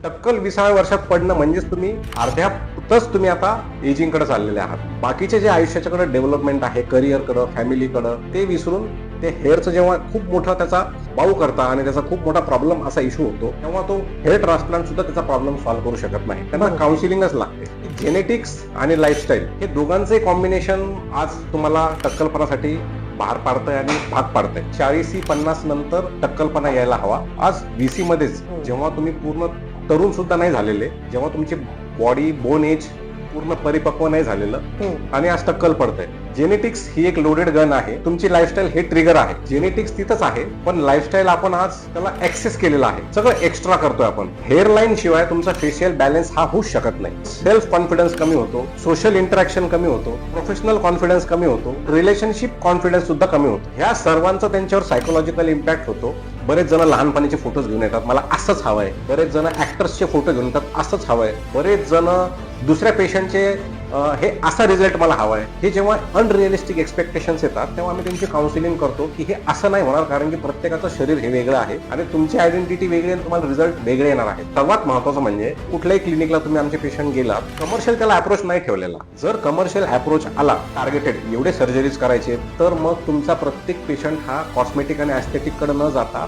टक्कल 20व्या वर्षात पडणं म्हणजेच तुम्ही अर्ध्यातच तुम्ही आता एजिंगकडे चाललेले आहात. बाकीचे जे आयुष्याच्याकडे डेव्हलपमेंट आहे, करिअरकडं, फॅमिलीकडं, ते विसरून ते हेअरचं जेव्हा खूप मोठा त्याचा बाऊ करता आणि त्याचा खूप मोठा प्रॉब्लेम असा इश्यू होतो, तेव्हा तो हेअर ट्रान्सप्लांट सुद्धा त्याचा प्रॉब्लेम सॉल्व्ह करू शकत नाही. त्यांना काउन्सिलिंगच लागते. जेनेटिक्स आणि लाईफस्टाईल हे दोघांचे कॉम्बिनेशन आज तुम्हाला टक्कलपणासाठी बाहेर पाडतंय आणि भाग पाडतंय. 40-50 नंतर टक्कलपणा यायला हवा. आज 20 मध्येच जेव्हा तुम्ही पूर्ण तरुण सुद्धा नाही झालेले, जेव्हा तुमची बॉडी बोन एज पूर्ण परिपक्व नाही झालेलं आणि आज टक्कल पडतंय. जेनेटिक्स ही एक लोडेड गन आहे. तुमची लाईफस्टाईल हे ट्रिगर आहे. जेनेटिक्स तिथंच आहे, पण लाईफस्टाईल आपण आज त्याला ऍक्सेस केलेला आहे. सगळं एक्स्ट्रा करतोय आपण. हेअरलाईन शिवाय तुमचा फेशियल बॅलन्स हा होऊच शकत नाही. सेल्फ कॉन्फिडन्स कमी होतो, सोशल इंटरॅक्शन कमी होतो, प्रोफेशनल कॉन्फिडन्स कमी होतो, रिलेशनशिप कॉन्फिडन्स सुद्धा कमी होतो. ह्या सर्वांचा त्यांच्यावर सायकोलॉजिकल इम्पॅक्ट होतो. बरेच जण लहानपणीचे फोटोज घेऊन येतात, मला असंच हवंय. बरेच जण ऍक्टर्सचे फोटो घेऊन येतात, असंच हवंय. बरेच जण दुसऱ्या पेशंटचे हे असा रिझल्ट मला हवाय. हे जेव्हा अनरिअलिस्टिक एक्सपेक्टेशन्स येतात, तेव्हा आम्ही त्यांची काउन्सिलिंग करतो की हे असं नाही होणार, कारण की प्रत्येकाचं शरीर हे वेगळं आहे आणि तुमची आयडेंटिटी वेगळी आणि तुम्हाला रिझल्ट वेगळे येणार आहे. सर्वात महत्वाचं म्हणजे कुठल्याही क्लिनिकला तुम्ही आमचे पेशंट गेलात, कमर्शियल त्याला अप्रोच नाही ठेवलेला. जर कमर्शियल अप्रोच आला, टार्गेटेड एवढे सर्जरीज करायचे, तर मग तुमचा प्रत्येक पेशंट हा कॉस्मेटिक आणि ॲस्थेटिक कडे न जाता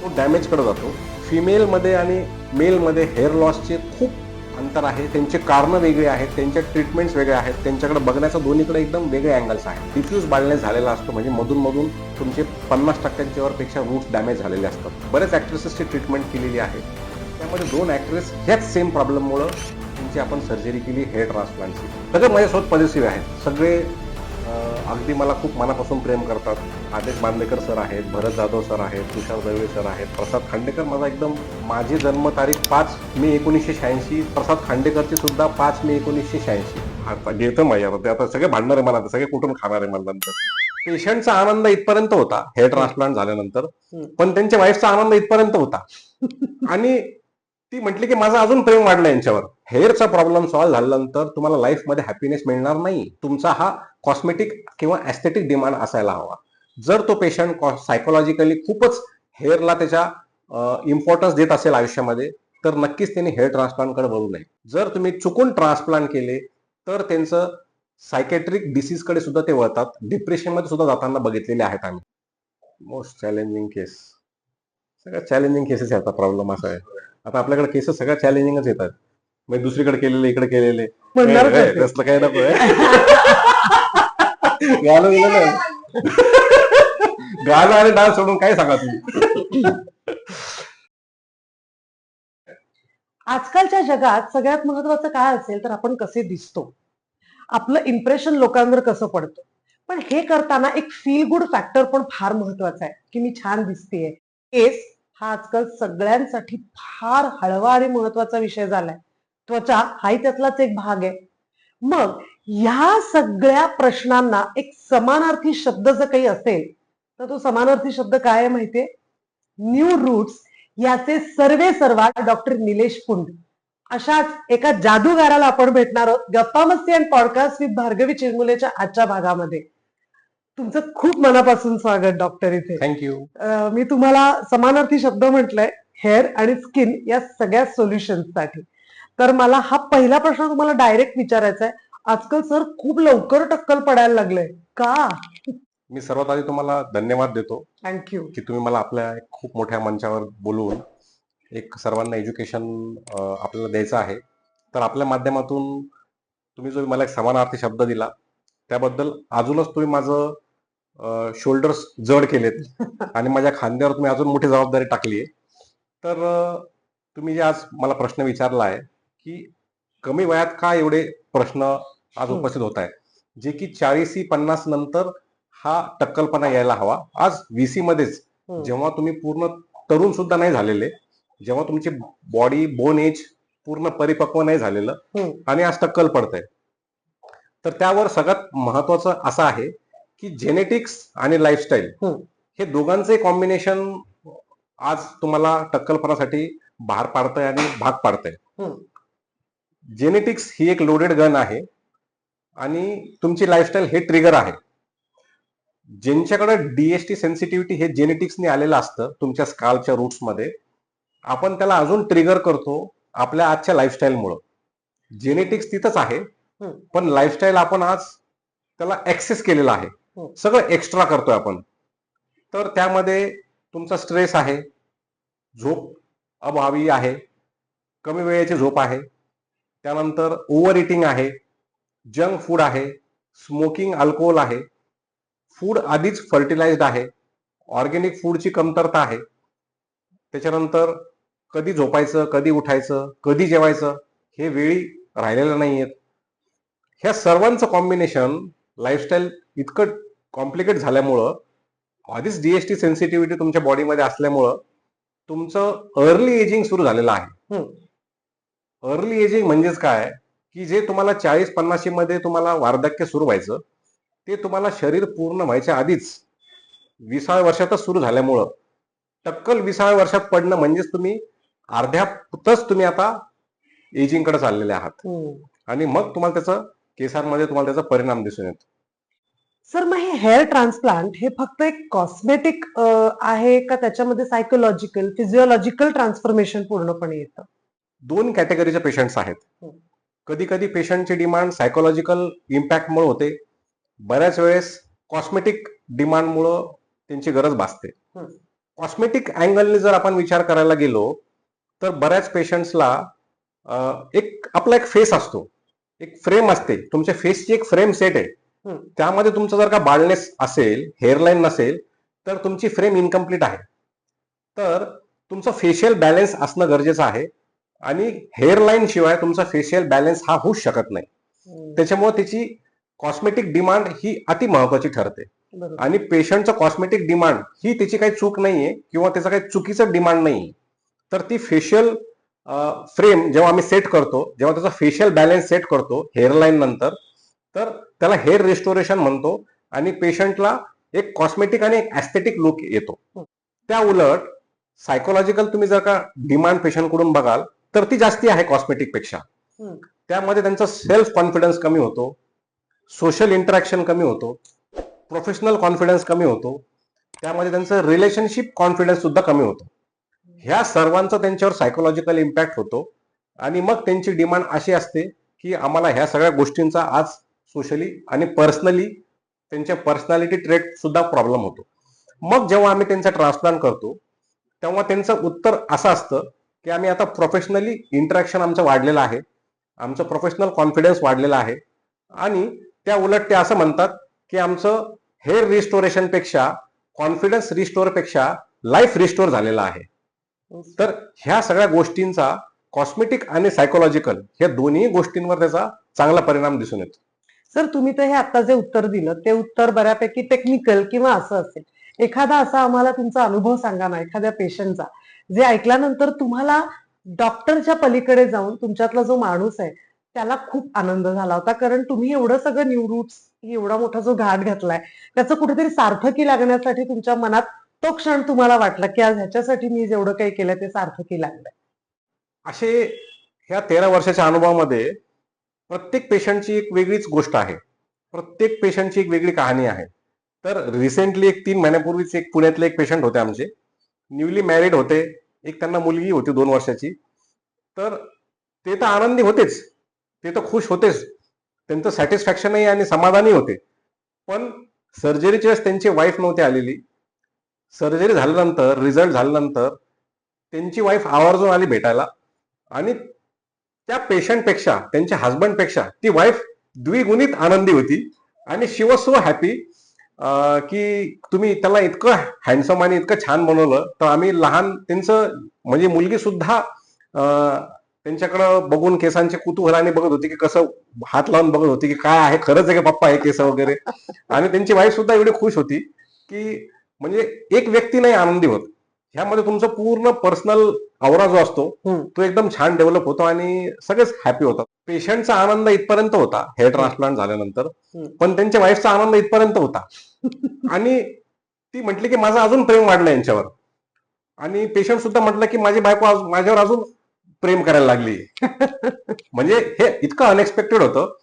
तो डॅमेज कडे जातो. फिमेलमध्ये आणि मेलमध्ये हेअर लॉसचे खूप अंतर आहे. त्यांचे कारणं वेगळी आहेत, त्यांच्या ट्रीटमेंट्स वेगळ्या आहेत, त्यांच्याकडे बघण्याचं दोन्हीकडे एकदम वेगळे अँगल्स आहेत. डिफ्यूज बाळनेस झालेला असतो, म्हणजे मधून मधून तुमचे 50% वरपेक्षा रूट्स डॅमेज झालेले असतात. बरेच ॲक्ट्रेसेसची ट्रीटमेंट केलेली आहे. त्यामध्ये 2 ॲक्ट्रेस ह्याच सेम प्रॉब्लेममुळं त्यांची आपण सर्जरी केली हेअर ट्रान्सप्लांटची. सगळे माझ्यासोबत पॉझिटिव्ह आहेत. सगळे अगदी मला खूप मनापासून प्रेम करतात. आदेश बांदेकर सर आहेत, भरत जाधव सर आहेत, तुषार दळवे सर आहेत, प्रसाद खांडेकर माझा एकदम, माझी जन्मतारीख 5 मे 1986, प्रसाद खांडेकरची सुद्धा 5 मे 1986. आता घेतं माझ्या, ते आता सगळे भांडणार आहे मला, सगळे कुठून खाणार आहे मला नंतर. पेशंटचा आनंद इथपर्यंत होता हेअर ट्रान्सप्लांट झाल्यानंतर, पण त्यांच्या वाईफचा आनंद इथपर्यंत होता. आणि ती म्हटली की माझं अजून प्रेम वाढलं यांच्यावर. हेअरचा प्रॉब्लेम सॉल्व्ह झाल्यानंतर तुम्हाला लाईफमध्ये हॅपीनेस मिळणार नाही. तुमचा हा कॉस्मेटिक किंवा ॲस्थेटिक डिमांड असायला हवा. जर तो पेशंट सायकोलॉजिकली खूपच हेअरला त्याच्या इम्पॉर्टन्स देत असेल आयुष्यामध्ये, तर नक्कीच त्यांनी हेअर ट्रान्सप्लांटकडे वळू नये. जर तुम्ही चुकून ट्रान्सप्लांट केले, तर त्यांचं सायकेट्रिक डिसीजकडे सुद्धा ते वळतात. डिप्रेशनमध्ये सुद्धा जाताना बघितलेले आहेत आम्ही. मोस्ट चॅलेंजिंग केस, सगळ्यात चॅलेंजिंग केसेस याचा प्रॉब्लेम असा आहे. आता आपल्याकडे केसेस सगळ्या चॅलेंजिंगच येतात. म्हणजे दुसरीकडे केलेले, इकडे केलेले, तसलं काही नको गाणं गेलं ना. गाणं आणि डान्स सोडून काय सांगा तुम्ही. आजकालच्या जगात सगळ्यात महत्वाचं काय असेल तर आपण कसे दिसतो, आपलं इम्प्रेशन लोकांवर कसं पडतं. पण हे करताना एक फील गुड फॅक्टर पण फार महत्वाचा आहे की मी छान दिसतेय. केस हा आजकाल सगळ्यांसाठी फार हळवा आणि महत्वाचा विषय झालाय. त्वचा हाही त्यातलाच एक भाग आहे. मग ह्या सगळ्या प्रश्नांना एक समानार्थी शब्द जर काही असेल तर तो समानार्थी शब्द काय आहे माहितीये? New roots. याचे सर्वे सर्वा डॉक्टर निलेश पुंड अशाच एका जादूगाराला आपण भेटणार आहोत गप्पा मस्ती अँड पॉडकास्ट विथ भार्गवी चिरमुलेच्या आजच्या भागामध्ये. तुमचं खूप मनापासून स्वागत डॉक्टर इथे. थँक्यू. मी तुम्हाला समानार्थी शब्द म्हटलंय हेअर आणि स्किन या सगळ्या सोल्युशन्ससाठी. तर मला हा पहिला प्रश्न तुम्हाला डायरेक्ट विचारायचा आहे. आजकाल सर खूप लवकर टक्कल पडायला लागलंय का? मी सर्वात आधी तुम्हाला धन्यवाद देतो थँक्यू. की तुम्ही मला आपल्या खूप मोठ्या मंचावर बोलवून एक सर्वांना एज्युकेशन आपल्याला द्यायचं आहे. तर आपल्या माध्यमातून तुम्ही जो मला एक समानार्थी शब्द दिला, त्याबद्दल अजूनच तुम्ही माझं शोल्डर्स जड केलेत आणि माझ्या खांद्यावर तुम्ही अजून मोठी जबाबदारी टाकली आहे. तर तुम्ही जे आज मला प्रश्न विचारला आहे की कमी वयात का एवढे प्रश्न आज उपस्थित होत आहेत, जे की 40-50 नंतर हा टक्कलपणा यायला हवा. आज 20 मध्येच जेव्हा तुम्ही पूर्ण तरुण सुद्धा नाही झालेले, जेव्हा तुमची बॉडी बोन एज पूर्ण परिपक्व नाही झालेलं आणि आज टक्कल पडतंय, तर त्यावर सगळ्यात महत्वाचं असं आहे की जेनेटिक्स आणि लाईफस्टाईल हे दोघांचे कॉम्बिनेशन आज तुम्हाला टक्कलपणासाठी बाहेर पाडतंय आणि भाग पाडतंय. जेनेटिक्स ही एक लोडेड गन आहे आणि तुमची लाईफस्टाईल हे ट्रिगर आहे. ज्यांच्याकडे डीएसटी सेन्सिटिव्हिटी हे जेनेटिक्सने आलेलं असतं तुमच्या स्काल्पच्या रूट्समध्ये, आपण त्याला अजून ट्रिगर करतो आपल्या आजच्या लाईफस्टाईलमुळं. जेनेटिक्स तिथंच आहे, पण लाईफस्टाईल आपण आज त्याला ऍक्सेस केलेला आहे. सगळं एक्स्ट्रा करतोय आपण. तर त्यामध्ये तुमचा स्ट्रेस आहे, झोप अभावी आहे, कमी वेळेची झोप आहे, त्यानंतर ओव्हर इटिंग आहे, जंक फूड आहे, स्मोकिंग, अल्कोहोल आहे, फूड आधीच फर्टिलाइज्ड आहे, ऑर्गेनिक फूडची कमतरता आहे, त्याच्यानंतर कधी झोपायचं, कधी उठायचं, कधी जेवायचं हे वेळी राहिलेलं नाहीयेत. ह्या सर्वांचं कॉम्बिनेशन लाईफस्टाईल इतकं कॉम्प्लिकेट झाल्यामुळं, आधीच DST सेन्सिटिव्हिटी तुमच्या बॉडीमध्ये असल्यामुळं तुमचं अर्ली एजिंग सुरू झालेलं आहे. अर्ली एजिंग म्हणजेच काय, की जे तुम्हाला 40-50 मध्ये तुम्हाला वार्धक्य सुरू व्हायचं, ते तुम्हाला शरीर पूर्ण व्हायच्या आधीच 20व्या वर्षातच सुरू झाल्यामुळं टक्कल 20व्या वर्षात पडणं म्हणजेच तुम्ही अर्ध्यातच तुम्ही आता एजिंगकडे चाललेले आहात. आणि मग तुम्हाला त्याचा केसांमध्ये तुम्हाला त्याचा परिणाम दिसून येतो. सर, मग हे हेअर ट्रान्सप्लांट हे फक्त एक कॉस्मेटिक आहे का त्याच्यामध्ये सायकोलॉजिकल, फिजिओलॉजिकल ट्रान्सफॉर्मेशन पूर्णपणे येतं? 2 कॅटेगरीचे पेशंट्स आहेत. कधी कधी पेशंटची डिमांड सायकोलॉजिकल इम्पॅक्टमुळे होते, बऱ्याच वेळेस कॉस्मेटिक डिमांडमुळं त्यांची गरज भासते. कॉस्मेटिक अँगलने जर आपण विचार करायला गेलो तर बऱ्याच पेशंट्सला आपला एक फेस असतो, एक फ्रेम असते, तुमच्या फेसची एक फ्रेम सेट आहे. त्यामध्ये तुमचं जर का बाल्डनेस असेल, हेअरलाईन नसेल, तर तुमची फ्रेम इनकम्प्लीट आहे. तर तुमचं फेशियल बॅलन्स असणं गरजेचं आहे आणि हेअरलाईन शिवाय तुमचा फेशियल बॅलन्स हा होऊच शकत नाही. त्याच्यामुळे त्याची कॉस्मेटिक डिमांड ही अति महत्वाची ठरते. आणि पेशंटचं कॉस्मेटिक डिमांड ही त्याची काही चूक नाहीये किंवा त्याचं काही चुकीचं डिमांड नाही. तर ती फेशियल फ्रेम जेव्हा आम्ही सेट करतो, जेव्हा त्याचा फेशियल बॅलन्स सेट करतो हेअरलाईन नंतर, तर त्याला हेअर रिस्टोरेशन म्हणतो आणि पेशंटला एक कॉस्मेटिक आणि एक ऍस्थेटिक लुक येतो. त्या उलट सायकोलॉजिकल तुम्ही जर का डिमांड पेशंटकडून बघाल तर ती जास्ती आहे कॉस्मेटिक पेक्षा. त्यामध्ये त्यांचा सेल्फ कॉन्फिडन्स कमी होतो, सोशल इंटरॅक्शन कमी होतो, प्रोफेशनल कॉन्फिडन्स कमी होतो, त्यामध्ये त्यांचं रिलेशनशिप कॉन्फिडन्स सुद्धा कमी होतो. ह्या सर्वांचा त्यांच्यावर सायकोलॉजिकल इम्पॅक्ट होतो आणि मग त्यांची डिमांड अशी असते की आम्हाला ह्या सगळ्या गोष्टींचा आज सोशली आणि पर्सनली त्यांच्या पर्सनॅलिटी ट्रेट सुद्धा प्रॉब्लेम होतो. मग जेव्हा आम्ही त्यांचा ट्रान्सप्लांट करतो तेव्हा त्यांचं उत्तर असं असतं की आम्ही आता प्रोफेशनली इंटरॅक्शन आमचं वाढलेलं आहे, आमचं प्रोफेशनल कॉन्फिडन्स वाढलेला आहे आणि त्या उलट ते असं म्हणतात की आमचं हेअर रिस्टोरेशन पेक्षा, कॉन्फिडन्स रिस्टोर पेक्षा लाईफ रिस्टोर झालेला आहे. तर ह्या सगळ्या गोष्टींचा कॉस्मेटिक आणि सायकोलॉजिकल ह्या दोन्ही गोष्टींवर त्याचा चांगला परिणाम दिसून येतो. सर, तुम्ही तर हे आता जे उत्तर दिलं ते उत्तर बऱ्यापैकी टेक्निकल किंवा असं असेल. एखादा असा आम्हाला तुमचा अनुभव सांगा ना, एखाद्या पेशंटचा, जे ऐकल्यानंतर तुम्हाला डॉक्टरच्या पलीकडे जाऊन तुमच्यातला जो माणूस आहे त्याला खूप आनंद झाला होता, कारण तुम्ही एवढं सगळं न्यूरूट्स, एवढा मोठा जो घाट घातलाय त्याचं कुठेतरी सार्थकी लागण्यासाठी तुमच्या मनात तो क्षण तुम्हाला वाटला की आज ह्याच्यासाठी मी जेवढं काही केलं ते सार्थकी लागलंय. असे ह्या 13 वर्षाच्या अनुभवामध्ये प्रत्येक पेशंटची एक वेगळीच गोष्ट आहे, प्रत्येक पेशंटची एक वेगळी कहाणी आहे. तर रिसेंटली एक 3 महिन्यापूर्वीच एक पुण्यातले एक पेशंट होते आमचे, न्यूली मॅरिड होते, एक त्यांना मुलगी होती 2 वर्षाची. तर ते तर आनंदी होतेच, ते तर खुश होतेच, त्यांचं सॅटिस्फॅक्शनही आणि समाधानी होते. पण सर्जरीच्या वेळेस त्यांची वाईफ नव्हती आलेली. सर्जरी झाल्यानंतर, रिझल्ट झाल्यानंतर त्यांची वाईफ आवर्जून आली भेटायला आणि त्या पेशंटपेक्षा, त्यांच्या हजबंडपेक्षा ती वाईफ द्विगुणित आनंदी होती आणि शी वॉज सो हॅपी की तुम्ही त्याला इतकं हँडसम आणि इतकं छान बनवलं. तर आम्ही लहान त्यांचं म्हणजे मुलगी सुद्धा त्यांच्याकडं बघून केसांचे कुतूहलाने बघत होती की कसं हात लावून बघत होती की काय आहे, खरंच आहे का पप्पा हे केस वगैरे. आणि त्यांची वाईफ सुद्धा एवढी खुश होती की म्हणजे एक व्यक्ती नाही आनंदी होत, ह्यामध्ये तुमचं पूर्ण पर्सनल आवरा जो असतो तो एकदम छान डेव्हलप होतो आणि सगळेच हॅपी होतात. पेशंटचा आनंद इथपर्यंत होता हेअर ट्रान्सप्लांट झाल्यानंतर, पण त्यांच्या वाईफचा आनंद इथपर्यंत होता आणि ती म्हटली की माझं अजून प्रेम वाढलं यांच्यावर. आणि पेशंट सुद्धा म्हटलं की माझी बायको माझ्यावर अजून प्रेम करायला लागली. म्हणजे हे इतकं अनएक्सपेक्टेड होतं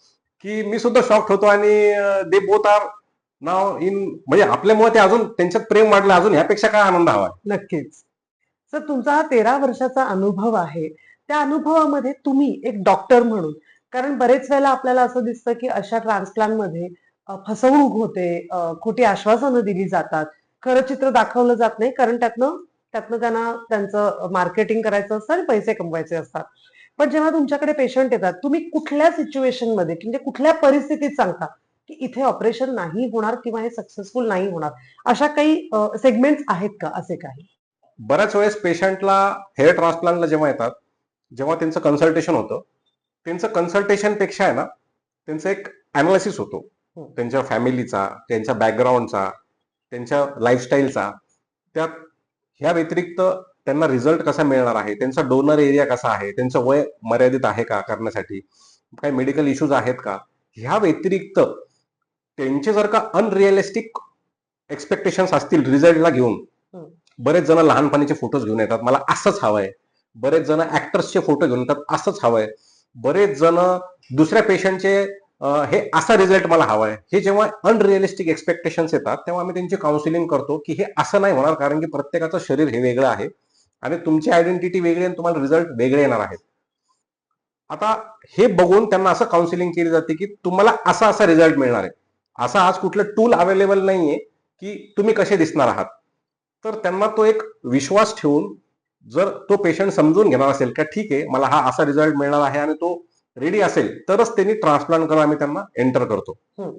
की मी सुद्धा शॉक्ड होतो आणि they both are now in, म्हणजे आपल्यामुळे ते अजून त्यांच्यात प्रेम वाढलं, अजून ह्यापेक्षा काय आनंद हवा. नक्कीच. सर, तुमचा हा 13 वर्षाचा अनुभव आहे, त्या अनुभवामध्ये तुम्ही एक डॉक्टर म्हणून, कारण बरेच वेळेला आपल्याला असं दिसतं की अशा ट्रान्सप्लांटमध्ये फसवणूक होते, खोटी आश्वासनं दिली जातात, खरं चित्र दाखवलं जात नाही, कारण त्यातनं त्यातनं त्यांना त्यांचं मार्केटिंग करायचं असतं आणि पैसे कमवायचे असतात. पण जेव्हा तुमच्याकडे पेशंट येतात, तुम्ही कुठल्या सिच्युएशनमध्ये म्हणजे कुठल्या परिस्थितीत सांगता की इथे ऑपरेशन नाही होणार किंवा हे सक्सेसफुल नाही होणार, अशा काही सेगमेंट्स आहेत का असे काही? बऱ्याच वेळेस पेशंटला हेअर ट्रान्सप्लांटला जेव्हा येतात, जेव्हा त्यांचं कन्सल्टेशन होतं, त्यांचं कन्सल्टेशन पेक्षा आहे ना, त्यांचं एक अनालिसिस होतो. हं. त्यांच्या फॅमिलीचा, त्यांच्या बॅकग्राऊंडचा, त्यांच्या लाईफस्टाईलचा. त्यात ह्या व्यतिरिक्त त्यांना रिझल्ट कसा मिळणार आहे, त्यांचा डोनर एरिया कसा आहे, त्यांचं वय मर्यादित आहे का करण्यासाठी, काही मेडिकल इश्यूज आहेत का, ह्या व्यतिरिक्त त्यांचे जर का अनरिअलिस्टिक एक्सपेक्टेशन्स असतील रिझल्टला घेऊन, हं. बरेच जण लहानपणीचे फोटोज घेऊन येतात, मला असंच हवंय. बरेच जण ऍक्टर्सचे फोटो घेऊन येतात, असंच हवंय. बरेच जण दुसऱ्या पेशंटचे हे असा रिझल्ट मला हवाय. हे जेव्हा अनरिअलिस्टिक एक्सपेक्टेशन्स येतात, तेव्हा आम्ही त्यांची काउन्सिलिंग करतो की हे असं नाही होणार, कारण की प्रत्येकाचं शरीर हे वेगळं आहे आणि तुमची आयडेंटिटी वेगळी आणि तुम्हाला रिझल्ट वेगळे येणार आहेत. आता हे बघून त्यांना असं काउन्सिलिंग केली जाते की तुम्हाला असा असा रिझल्ट मिळणार आहे. असा आज कुठलं टूल अवेलेबल नाहीये की तुम्ही कसे दिसणार आहात. तर त्यांना तो एक विश्वास ठेवून, जर तो पेशंट समजून घेणार असेल का ठीक आहे मला हा असा रिझल्ट मिळणार आहे आणि तो रेडी असेल, तरच त्यांनी ट्रान्सप्लांट करून आम्ही त्यांना एंटर करतो. हं.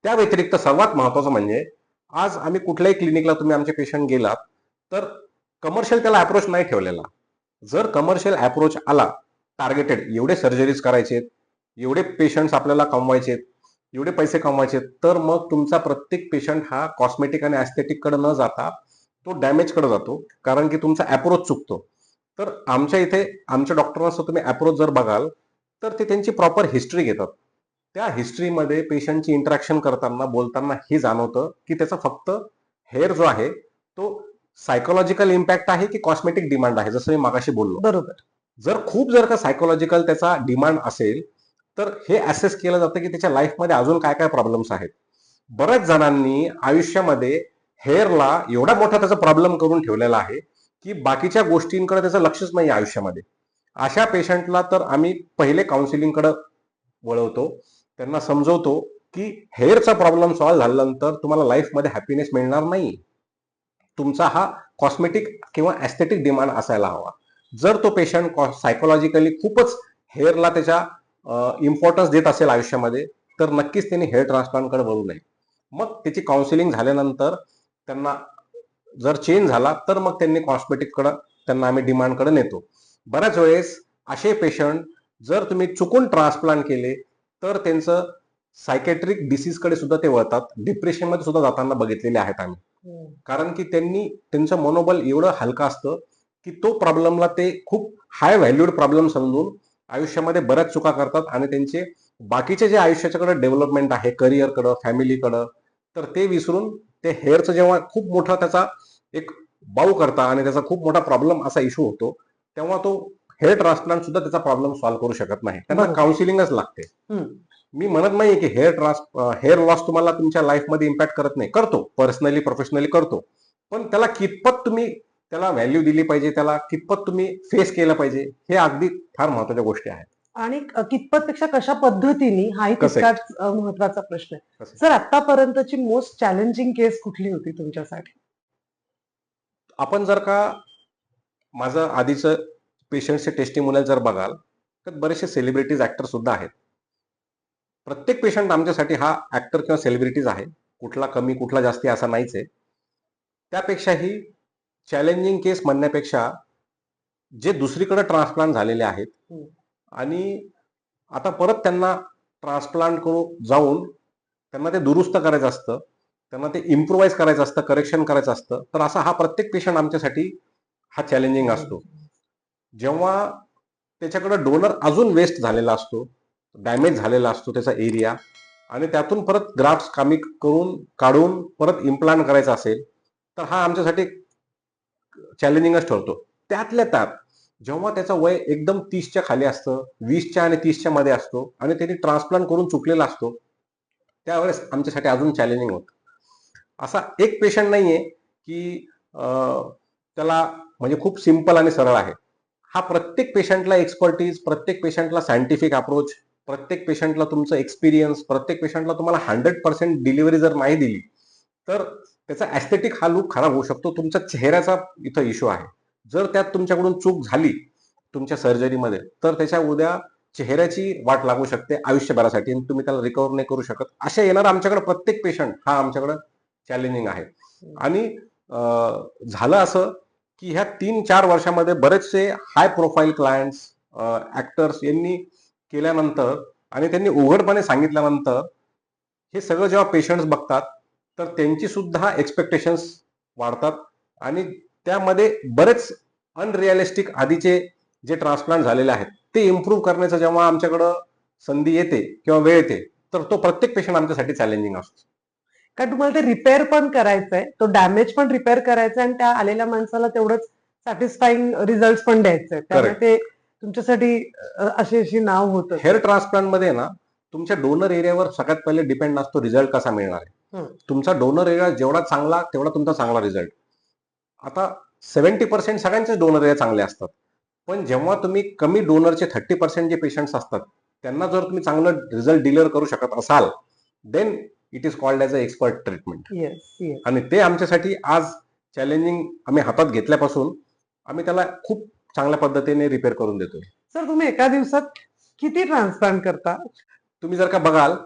त्या व्यतिरिक्त सर्वात महत्वाचं म्हणजे, आज आम्ही कुठल्याही क्लिनिकला तुम्ही आमचे पेशंट गेलात, तर कमर्शियल त्याला अप्रोच नाही ठेवलेला. जर कमर्शियल अप्रोच आला, टार्गेटेड एवढे सर्जरीज करायचे, एवढे पेशंट्स आपल्याला कमवायचे, एवढे पैसे कमवायचे, तर मग तुमचा प्रत्येक पेशंट हा कॉस्मेटिक आणि ॲस्थेटिक कडे न जाता तो डॅमेज कडे जातो, कारण की तुमचा अप्रोच चुकतो. तर आमच्या इथे आमच्या डॉक्टरांचा तुम्ही अप्रोच जर बघाल, तर ते त्यांची प्रॉपर हिस्ट्री घेतात. त्या हिस्ट्रीमध्ये पेशंटची इंटरॅक्शन करताना बोलताना हे जाणवतं की त्याचा फक्त हेअर जो आहे तो सायकोलॉजिकल इम्पॅक्ट आहे की कॉस्मेटिक डिमांड आहे, जसं मी मागाशी बोललो. बरोबर. जर का सायकोलॉजिकल त्याचा डिमांड असेल, तर हे असेस केलं जातं की त्याच्या लाईफमध्ये अजून काय काय प्रॉब्लेम्स आहेत. बऱ्याच जणांनी आयुष्यामध्ये हेअरला एवढा मोठा त्याचा प्रॉब्लेम करून ठेवलेला आहे की बाकीच्या गोष्टींकडे त्याचं लक्षच नाही आयुष्यामध्ये. अशा पेशंटला तर आम्ही पहिले काउन्सिलिंगकडे वळवतो, त्यांना समजवतो की हेअरचा प्रॉब्लेम सॉल्व्ह झाल्यानंतर तुम्हाला लाईफमध्ये हॅपीनेस मिळणार नाही. तुमचा हा कॉस्मेटिक किंवा ॲस्थेटिक डिमांड असायला हवा. जर तो पेशंट सायकोलॉजिकली खूपच हेअरला त्याच्या इम्पॉर्टन्स देत असेल आयुष्यामध्ये, तर नक्कीच त्यांनी हेअर ट्रान्सप्लांटकडे वळू नये. मग त्याची काउन्सिलिंग झाल्यानंतर त्यांना जर चेंज झाला, तर मग त्यांनी कॉस्मेटिककडे त्यांना आम्ही डिमांडकडे नेतो. बऱ्याच वेळेस असे पेशंट जर तुम्ही चुकून ट्रान्सप्लांट केले, तर त्यांचं सायकॅट्रिक डिसीजकडे सुद्धा ते वळतात. डिप्रेशनमध्ये सुद्धा जाताना बघितलेले आहेत आम्ही. हं. कारण की त्यांनी त्यांचं मनोबल एवढं हलकं असतं की तो प्रॉब्लेमला ते खूप हाय व्हॅल्यूड प्रॉब्लेम समजून आयुष्यामध्ये बऱ्याच चुका करतात आणि त्यांचे बाकीचे जे आयुष्याच्याकडे डेव्हलपमेंट आहे, करिअरकडं, फॅमिलीकडं, तर ते विसरून ते हेअरचं जेव्हा खूप मोठा त्याचा एक बाऊ करता आणि त्याचा खूप मोठा प्रॉब्लेम असा इश्यू होतो, तेव्हा तो हेअर ट्रान्सप्लांट सुद्धा त्याचा प्रॉब्लेम सॉल्व्ह करू शकत नाही. त्यांना बरोबर. काउन्सिलिंगच लागते. हं. मी म्हणत नाहीये की हेअर लॉस तुम्हाला तुमच्या लाईफमध्ये इम्पॅक्ट करत नाही. करतो. पर्सनली, प्रोफेशनली करतो. पण त्याला कितपत तुम्ही त्याला व्हॅल्यू दिली पाहिजे, त्याला कितपत तुम्ही फेस केलं पाहिजे, हे अगदी फार महत्वाच्या गोष्टी आहेत. आणि कितपत पेक्षा कशा पद्धतीने हाही कसे तितकाच महत्वाचा प्रश्न आहे. कसे सर, आतापर्यंतची मोस्ट चॅलेंजिंग केस कुठली होती तुमच्यासाठी? आपण जर का माझं आधीचं पेशंटचे टेस्टिमोनियल जर बघाल, तर बरेचसे सेलिब्रिटीज, ऍक्टर सुद्धा आहेत. प्रत्येक पेशंट आमच्यासाठी हा ऍक्टर किंवा सेलिब्रिटीज आहे. कुठला कमी, कुठला जास्ती असा नाहीच आहे. त्यापेक्षाही चॅलेंजिंग केस म्हणण्यापेक्षा जे दुसरीकडे ट्रान्सप्लांट झालेले आहेत हं. आणि आता परत त्यांना ट्रान्सप्लांट करून जाऊन त्यांना ते दुरुस्त करायचं असतं, त्यांना ते इम्प्रुव्हाइज करायचं असतं, करेक्शन करायचं असतं. तर असा हा प्रत्येक पेशंट आमच्यासाठी हा चॅलेंजिंग असतो. जेव्हा त्याच्याकडे डोनर अजून वेस्ट झालेला असतो, डॅमेज झालेला असतो त्याचा एरिया, आणि त्यातून परत ग्राफ्ट्स कमी करून काढून परत इम्प्लांट करायचा असेल, तर हा आमच्यासाठी चॅलेंजिंगच ठरतो. त्यातल्या त्यात जेव्हा त्याचं वय एकदम 30च्या खाली असतं, 20च्या आणि 30च्या मध्ये असतो आणि त्यांनी ट्रान्सप्लांट करून चुकलेला असतो, त्यावेळेस आमच्यासाठी अजून चॅलेंजिंग होतं. असा एक पेशंट नाहीये की त्याला म्हणजे खूप सिंपल आणि सरळ आहे. हा प्रत्येक पेशंटला एक्सपर्टीज, प्रत्येक पेशंटला सायंटिफिक अप्रोच, प्रत्येक पेशंटला तुमचं एक्सपिरियन्स, प्रत्येक पेशंटला तुम्हाला 100% डिलिव्हरी जर नाही दिली तर त्याचा ऍस्थेटिक हा लुक खराब होऊ शकतो. तुमच्या चेहऱ्याचा इथं इश्यू आहे. जर त्यात तुमच्याकडून चूक झाली तुमच्या सर्जरीमध्ये तर त्याच्या उद्या चेहऱ्याची वाट लागू शकते आयुष्यभरासाठी आणि तुम्ही त्याला रिकव्हर नाही करू शकत. अशा येणारा आमच्याकडे प्रत्येक पेशंट हा आमच्याकडे चॅलेंजिंग आहे. आणि झालं असं की ह्या 3-4 वर्षामध्ये बरेचसे हाय प्रोफाईल क्लायंट्स, ऍक्टर्स यांनी केल्यानंतर आणि त्यांनी उघडपणे सांगितल्यानंतर हे सगळं जेव्हा पेशंट्स बघतात तर त्यांची सुद्धा एक्सपेक्टेशन्स वाढतात आणि त्यामध्ये बरेच अनरिअलिस्टिक आधीचे जे ट्रान्सप्लांट झालेले आहेत ते इम्प्रूव्ह करण्याचं जेव्हा आमच्याकडं संधी येते किंवा वेळ येते तर तो प्रत्येक पेशंट आमच्यासाठी चॅलेंजिंग असतो. कारण तुम्हाला ते रिपेअर पण करायचंय, तो डॅमेज पण रिपेअर करायचा आणि त्या आलेल्या माणसाला तेवढंच सॅटिस्फाईंग रिझल्ट पण द्यायचंय. त्यामुळे Correct. ते तुमच्यासाठी अशी नाव होतं. हेअर ट्रान्सप्लांटमध्ये ना तुमच्या डोनर एरियावर सगळ्यात पहिले डिपेंड असतो रिझल्ट कसा मिळणार आहे. हं. तुमचा डोनर एरिया जेवढा चांगला तेवढा तुमचा चांगला रिझल्ट. आता 70% सगळ्यांचे डोनर एरिया चांगले असतात. पण जेव्हा तुम्ही कमी डोनरचे 30% जे पेशंट्स असतात त्यांना जर तुम्ही चांगलं रिझल्ट डिलिव्हर करू शकत असाल then it is called as a expert treatment. Yes yes. आणि ते आमच्यासाठी आज चॅलेंजिंग आम्ही हातात घेतल्यापासून आम्ही त्याला खूप चांगल्या पद्धतीने रिपेअर करून देतोय. सर तुम्ही एका दिवसात किती ट्रान्सप्लांट करता? तुम्ही जर का बघाल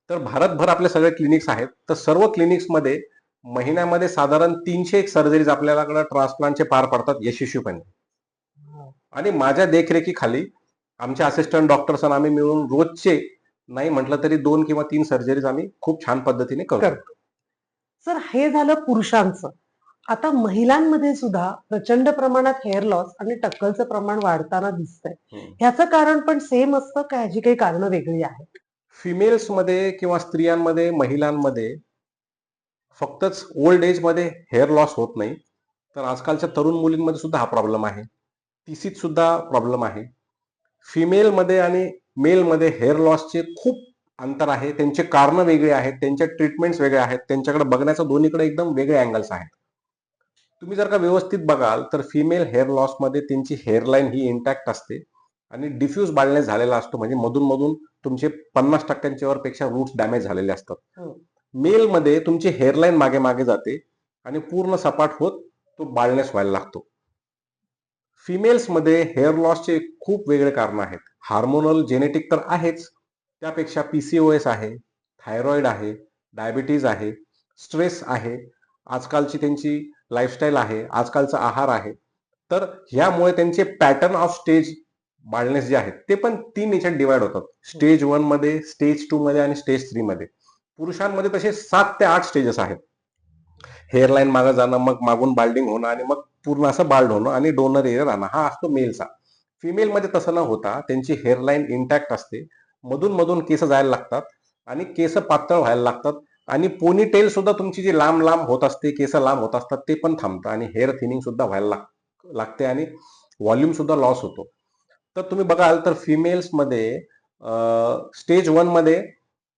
तर भारतभर आपले सगळे क्लिनिक्स आहेत तर सर्व क्लिनिक्समध्ये महिन्यामध्ये साधारण 300 सर्जरीज आपल्याकडे ट्रान्सप्लांटचे पार पडतात यशस्वीपणे. आणि माझ्या देखरेखीखाली आमचे असिस्टंट डॉक्टर्स आणि आम्ही मिळून रोजचे नाही म्हटलं तरी 2 किंवा 3 सर्जरीज आम्ही खूप छान पद्धतीने करतो. सर हे झालं पुरुषांचं. आता महिलांमध्ये सुद्धा प्रचंड प्रमाणात हेअर लॉस आणि टक्कलचं प्रमाण वाढताना दिसतंय. ह्याचं कारण पण सेम असतं का ह्याची काही कारणं वेगळी आहेत? फिमेल्समध्ये किंवा स्त्रियांमध्ये, महिलांमध्ये फक्तच ओल्ड एजमध्ये हेअर लॉस होत नाही तर आजकालच्या तरुण मुलींमध्ये सुद्धा हा प्रॉब्लेम आहे. तिसीत सुद्धा प्रॉब्लेम आहे. फिमेलमध्ये आणि मेलमध्ये हेअर लॉसचे खूप अंतर आहे. त्यांचे कारणं वेगळे आहेत, त्यांच्या ट्रीटमेंट्स वेगळे आहेत, त्यांच्याकडे बघण्याचं दोन्हीकडे एकदम वेगळे अँगल्स आहेत. तुम्ही जर का व्यवस्थित बघाल तर फिमेल हेअर लॉसमध्ये त्यांची हेअरलाईन ही इंटॅक्ट असते आणि डिफ्यूज बाल्डनेस झालेला असतो म्हणजे मधून मधून तुमचे 50% वर पेक्षा रूट्स डॅमेज झालेले असतात. मेलमध्ये तुमची हेअरलाईन मागे मागे जाते आणि पूर्ण सपाट होत तो बाल्डनेस व्हायला लागतो. फिमेल्समध्ये हेअर लॉसचे खूप वेगळे कारण आहेत. हार्मोनल जेनेटिक तर आहेच, त्यापेक्षा PCOS आहे, थायरॉइड आहे, डायबिटीज आहे, स्ट्रेस आहे, आजकालची त्यांची लाईफस्टाईल आहे, आजकालचा आहार आहे. तर ह्यामुळे त्यांचे पॅटर्न ऑफ स्टेज बाल्डनेस जे आहेत ते पण 3 याच्यात डिवाइड होतात. स्टेज 1 मध्ये, स्टेज 2 मध्ये आणि स्टेज 3 मध्ये. पुरुषांमध्ये तसे 7 ते 8 स्टेजेस आहेत. हेअरलाईन मागं जाणं, मग मागून बाल्डिंग होणं आणि मग पूर्ण असं बाल्ड होणं आणि डोनर एरिया राहणं हा असतो मेलचा. फिमेलमध्ये तसं न होता त्यांची हेअरलाईन इंटॅक्ट असते, मधून मधून केस जायला लागतात आणि केस पातळ व्हायला लागतात आणि पोनीटेल सुद्धा तुमची जी लांब लांब होत असते, केस लांब होत असतात ते पण थांबतं आणि हेअर थिनिंग सुद्धा व्हायला लागते आणि व्हॉल्यूम सुद्धा लॉस होतो. तर तुम्ही बघाल तर फिमेल्समध्ये स्टेज 1 मध्ये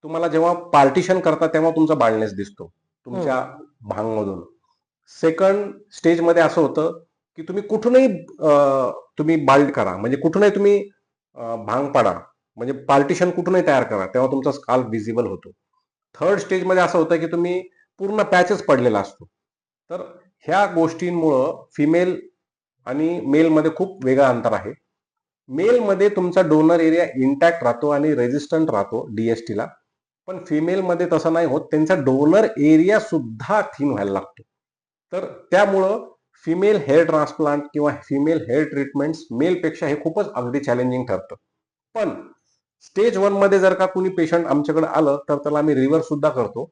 तुम्हाला जेव्हा पार्टिशन करता तेव्हा तुमचा बाल्डनेस दिसतो तुमच्या भांगमधून. सेकंड स्टेजमध्ये असं होतं की तुम्ही कुठूनही तुम्ही बाल्ड करा म्हणजे कुठूनही तुम्ही भांग पाडा म्हणजे पार्टिशन कुठूनही तयार करा तेव्हा तुमचा स्काल्प व्हिजिबल होतो. थर्ड स्टेजमध्ये असं होतं की तुम्ही पूर्ण पॅचच पडलेला असतो. तर ह्या गोष्टींमुळं फिमेल आणि मेलमध्ये खूप वेगळं अंतर आहे. मेलमध्ये तुमचा डोनर एरिया इंटॅक्ट राहतो आणि रेजिस्टंट राहतो DSTला, पण फिमेलमध्ये तसं नाही होत. त्यांचा डोनर एरिया सुद्धा थिन व्हायला लागतो. तर त्यामुळं फिमेल हेअर ट्रान्सप्लांट किंवा फिमेल हेअर ट्रीटमेंट्स मेलपेक्षा हे खूपच अगदी चॅलेंजिंग ठरतं. पण स्टेज 1 मध्ये जर का कुणी पेशंट आमच्याकडे आलं तर त्याला आम्ही रिव्हर सुद्धा करतो.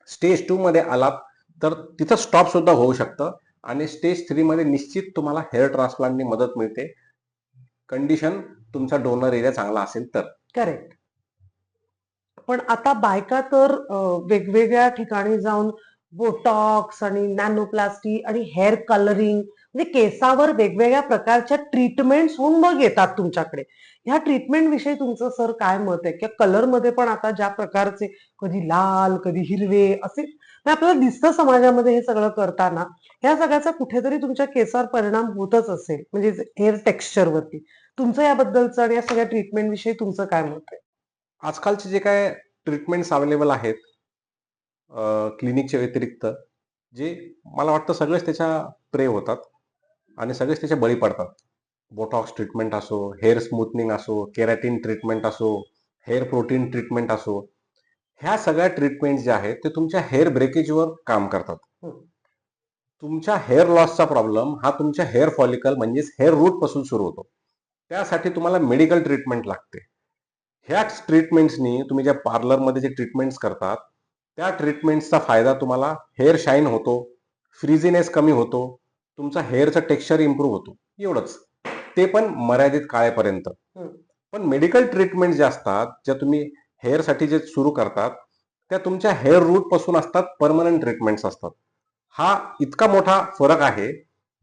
स्टेज 2 मध्ये आलात तर तिथं स्टॉप सुद्धा होऊ शकतं आणि स्टेज 3 मध्ये निश्चित तुम्हाला हेअर ट्रान्सप्लांटनी मदत मिळते. कंडिशन तुमचा डोनर एरिया चांगला असेल तर. करेक्ट. पण आता बायका तर वेगवेगळ्या ठिकाणी जाऊन बोटॉक्स आणि नॅनोप्लास्टी आणि हेअर कलरिंग म्हणजे केसावर वेगवेगळ्या प्रकारच्या ट्रीटमेंट्स होऊन मग येतात तुमच्याकडे. ह्या ट्रीटमेंट विषयी तुमचं सर काय मत आहे? किंवा कलर मध्ये पण आता ज्या प्रकारचे कधी लाल, कधी हिरवे असे मग आपल्याला दिसतं समाजामध्ये हे सगळं करताना, ह्या सगळ्याचा कुठेतरी तुमच्या केसावर परिणाम होतच असेल, म्हणजे हेअर टेक्स्चरवरती. तुमचं याबद्दलचं आणि या सगळ्या ट्रीटमेंट विषयी तुमचं काय मत आहे? आजकालचे जे काय ट्रीटमेंट्स अवेलेबल आहेत क्लिनिकच्या व्यतिरिक्त, जे मला वाटतं सगळेच त्याच्या प्रे होतात आणि सगळेच त्याच्या बळी पडतात. बोटॉक्स ट्रीटमेंट असो, हेअर स्मूथनिंग असो, केराटिन ट्रीटमेंट असो, हेअर प्रोटीन ट्रीटमेंट असो, ह्या सगळ्या ट्रीटमेंट ज्या आहेत ते तुमच्या हेअर ब्रेकेजवर काम करतात. हं. तुमच्या हेअर लॉसचा प्रॉब्लेम हा तुमच्या हेअर फॉलिकल म्हणजेच हेअर रूट पासून सुरू होतो. त्यासाठी तुम्हाला मेडिकल ट्रीटमेंट लागते. ह्याच ट्रीटमेंट्सनी तुम्ही ज्या पार्लरमध्ये जे ट्रीटमेंट्स करतात, त्या ट्रीटमेंट्सचा फायदा तुम्हाला हेअर शाईन होतो, फ्रिझीनेस कमी होतो, तुमचा हेअरचं टेक्स्चर इम्प्रूव्ह होतो, एवढंच. ते पण मर्यादित काळापर्यंत. हं. पण मेडिकल ट्रीटमेंट ज्या असतात, ज्या तुम्ही हेअरसाठी जे सुरू करतात, त्या तुमच्या हेअर रूट पासून असतात, परमनंट ट्रीटमेंट्स असतात. हा इतका मोठा फरक आहे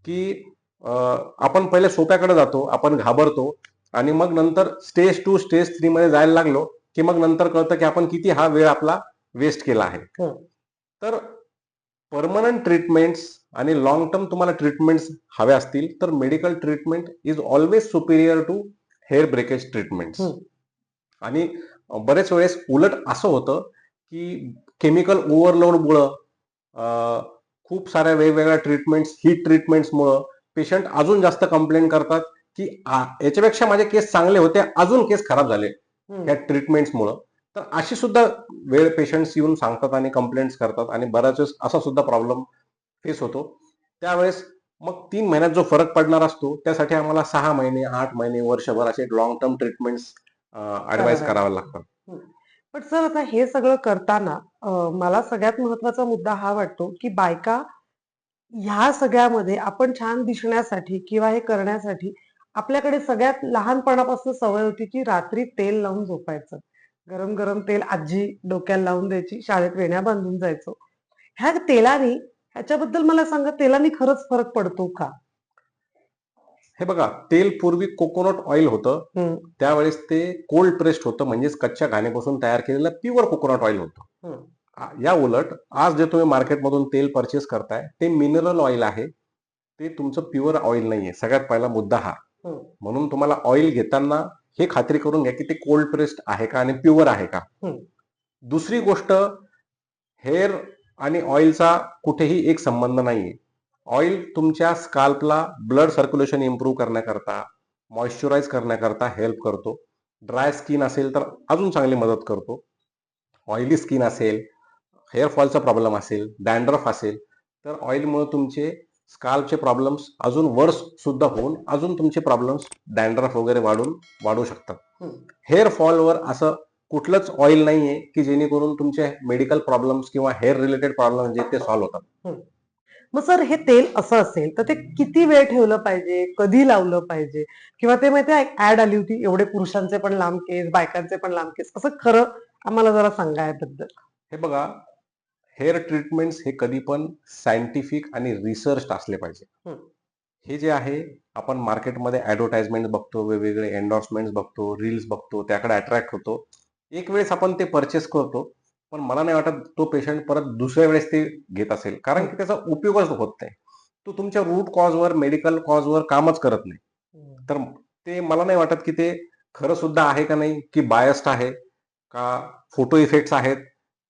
की आपण पहिले सोप्याकडे जातो, आपण घाबरतो आणि मग नंतर स्टेज 2 स्टेज 3 मध्ये जायला लागलो की मग नंतर कळतं की आपण किती हा वेळ आपला वेस्ट केला आहे. हं. तर परमनंट ट्रीटमेंट्स आणि लॉंग टर्म तुम्हाला ट्रीटमेंट्स हव्या असतील तर medical treatment is always superior to hair breakage treatments. हं. आणि बरेच वेळेस उलट असं होतं की केमिकल ओव्हरलोडमुळं खूप साऱ्या वेगवेगळ्या ट्रीटमेंट्स, हीट ट्रीटमेंट्समुळं पेशंट अजून जास्त कंप्लेंट करतात की याच्यापेक्षा माझे केस चांगले होते, अजून केस खराब झाले हं. ह्या ट्रीटमेंट्समुळं. तर अशी सुद्धा वेळ पेशंट्स येऊन सांगतात आणि कंप्लेंट्स करतात आणि बऱ्याच वेळेस असा सुद्धा प्रॉब्लेम फेस होतो. त्यावेळेस मग 3 महिन्यात जो फरक पडणार असतो त्यासाठी आम्हाला 6 महिने, 8 महिने, वर्षभर असे लॉंग टर्म ट्रीटमेंट्स ऍडवाइस कराव्या कराव्या लागतात. लागतात. हं. पण सर आता हे सगळं करताना मला सगळ्यात महत्वाचा मुद्दा हा वाटतो, की बायका ह्या सगळ्यामध्ये आपण छान दिसण्यासाठी किंवा हे करण्यासाठी आपल्याकडे सगळ्यात लहानपणापासून सवय होती, की रात्री तेल लावून झोपायचं. गरम-गरम तेल आजी डोक्याला लावून द्यायची, शाळेत वेण्या बांधून जायचो. ह्या तेलाने ह्याच्याबद्दल मला सांगा, तेलाने खरंच फरक पडतो का? हे बघा, तेल पूर्वी कोकोनट ऑइल होतं. हं. त्यावेळेस ते कोल्ड प्रेस्ड होतं, म्हणजेच कच्च्या घाण्यापासून तयार केलेलं प्युअर कोकोनट ऑइल होतं. हं. या उलट आज जे तुम्ही मार्केटमधून तेल परचेस करताय ते मिनरल ऑइल आहे. ते तुमचं प्युअर ऑइल नाहीये. सगळ्यात पहिला मुद्दा हा. हं. म्हणून तुम्हाला ऑइल घेताना हे खात्री करून घ्या की ते कोल्ड प्रेस्ड आहे का आणि प्युअर आहे का. हं. दुसरी गोष्ट, हेअर आणि ऑइलचा कुठेही एक संबंध नाहीये. ऑइल तुमच्या स्काल्पला ब्लड सर्क्युलेशन इम्प्रूव्ह करण्याकरता, मॉइश्चराइज करण्याकरता हेल्प करतो. ड्राय स्किन असेल तर अजून चांगली मदत करतो. ऑइली स्किन असेल, हेअर फॉलचा प्रॉब्लेम असेल, डॅन्ड्रफ असेल, तर ऑइलमुळे तुमचे स्काल्पचे प्रॉब्लेम्स अजून वर्स सुद्धा होऊन अजून तुमचे प्रॉब्लेम्स डॅन्ड्रफ वगैरे वाढू शकतात. हं. हेअर फॉलवर असं कुठलंच ऑइल नाहीये की जेणेकरून तुमचे मेडिकल प्रॉब्लेम्स किंवा हेअर रिलेटेड प्रॉब्लेम जे ते सॉल्व्ह होतात. हं. मग सर हे तेल असं असेल, तर ते किती वेळ ठेवलं पाहिजे? कधी लावलं पाहिजे? किंवा ते माहिती आहे ॲड आली होती, एवढे पुरुषांचे पण लांब केस, बायकांचे पण लांब केस. असं खरं आम्हाला जरा सांगा याबद्दल. हे बघा, हेअर ट्रीटमेंट्स हे कधी पण सायंटिफिक आणि रिसर्च असले पाहिजे. हं. हे जे आहे, आपण मार्केटमध्ये ॲडव्हर्टाइजमेंट बघतो, वेगवेगळे एन्डोर्समेंट्स बघतो, रील्स बघतो, त्याकडे अट्रॅक्ट होतो. एक वेळेस आपण ते परचेस करतो, पण मला नाही वाटत तो पेशंट परत दुसऱ्या वेळेस ते घेत असेल, कारण हं. की त्याचा उपयोगच होत नाही. तो तुमच्या रूट कॉजवर, मेडिकल कॉजवर कामच करत नाही. हं. तर ते मला नाही वाटत की ते खरं सुद्धा आहे का नाही, की बायस्ड आहे का, फोटो इफेक्ट्स आहेत,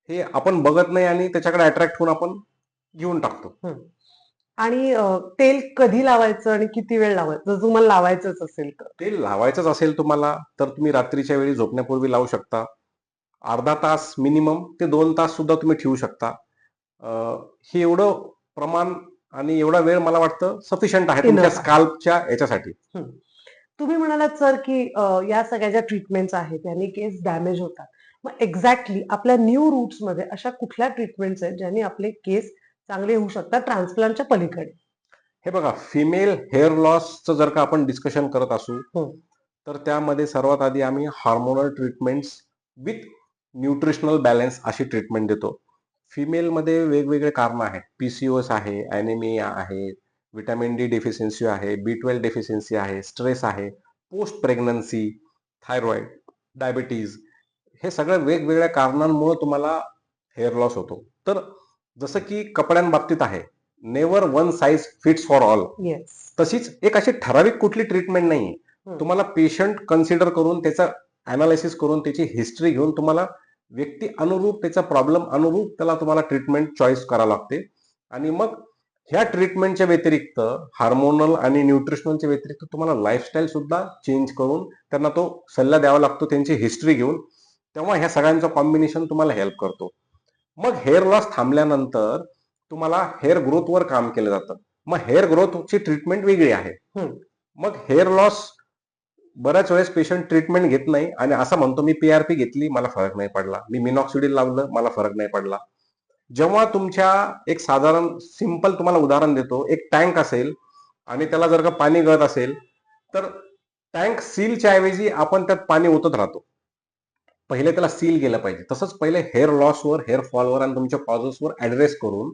हे आपण बघत नाही आणि त्याच्याकडे अट्रॅक्ट होऊन आपण घेऊन टाकतो. हं. आणि तेल कधी लावायचं आणि किती वेळ लावायचं? जर तुम्हाला लावायचंच असेल तर? ते लावायचंच असेल तुम्हाला तर तुम्ही रात्रीच्या वेळी झोपण्यापूर्वी लावू शकता. अर्धा तास मिनिमम ते 2 तास सुद्धा तुम्ही ठेवू शकता. हे एवढं प्रमाण आणि एवढा वेळ मला वाटतं सफिशियंट आहे तुमच्या इनफ आहे. स्काल्पच्या याच्यासाठी. हं. तुम्ही म्हणालात सर, की या सगळ्या ज्या ट्रीटमेंट्स आहेत, त्याने केस डॅमेज होतात. मग एक्झॅक्टली आपल्या न्यू रूट्समध्ये अशा कुठल्या ट्रीटमेंट्स आहेत, ज्यांनी आपले केस चांगले होऊ शकतात ट्रान्सप्लांटच्या पलीकडे? हे बघा, फिमेल हेअर लॉसचं जर का आपण डिस्कशन करत असू हं. तर त्यामध्ये सर्वात आधी आम्ही hormonal treatments with nutritional balance अशी ट्रीटमेंट देतो. फिमेलमध्ये वेगवेगळे कारणं आहेत. पीसीओएस आहे, ॲनेमिया आहे, व्हिटॅमिन डी डेफिशियन्सी आहे, B12 डेफिशियन्सी आहे, स्ट्रेस आहे, पोस्ट प्रेग्नन्सी, थायरॉइड, डायबिटीज, हे सगळ्या वेगवेगळ्या कारणांमुळे तुम्हाला हेअर लॉस होतो. तर जसं की कपड्यांबाबतीत आहे, never won size fits for all. Yes. तशीच एक अशी ठराविक कुठली ट्रीटमेंट नाहीये. तुम्हाला पेशंट कन्सिडर करून त्याचा अनालिसिस करून त्याची हिस्ट्री घेऊन तुम्हाला व्यक्ती अनुरूप त्याचा प्रॉब्लेम अनुरूप त्याला तुम्हाला ट्रीटमेंट चॉईस करावं लागते. आणि मग ह्या ट्रीटमेंटच्या व्यतिरिक्त हार्मोनल आणि न्यूट्रिशनलच्या व्यतिरिक्त तुम्हाला लाईफस्टाईल सुद्धा चेंज करून त्यांना तो सल्ला द्यावा लागतो त्यांची हिस्ट्री घेऊन. तेव्हा ह्या सगळ्यांचं कॉम्बिनेशन तुम्हाला हेल्प करतो. मग हेअर लॉस थांबल्यानंतर तुम्हाला हेअर ग्रोथवर काम केलं जातं. मग हेअर ग्रोथची ट्रीटमेंट वेगळी आहे. मग हेअर लॉस बऱ्याच वेळेस पेशंट ट्रीटमेंट घेत नाही आणि असं म्हणतो मी पीआरपी घेतली मला फरक नाही पडला, मी मिनॉक्सिडिल लावलं मला फरक नाही पडला. जेव्हा तुमच्या एक साधारण सिंपल तुम्हाला उदाहरण देतो, एक टँक असेल आणि त्याला जर का पाणी गळत असेल तर टँक सीलच्या ऐवजी आपण त्यात पाणी ओतत राहतो. पहिले त्याला सील केलं पाहिजे. तसंच पहिले हेअर लॉसवर, हेअर फॉलवर आणि तुमच्या कॉजेसवर ऍड्रेस करून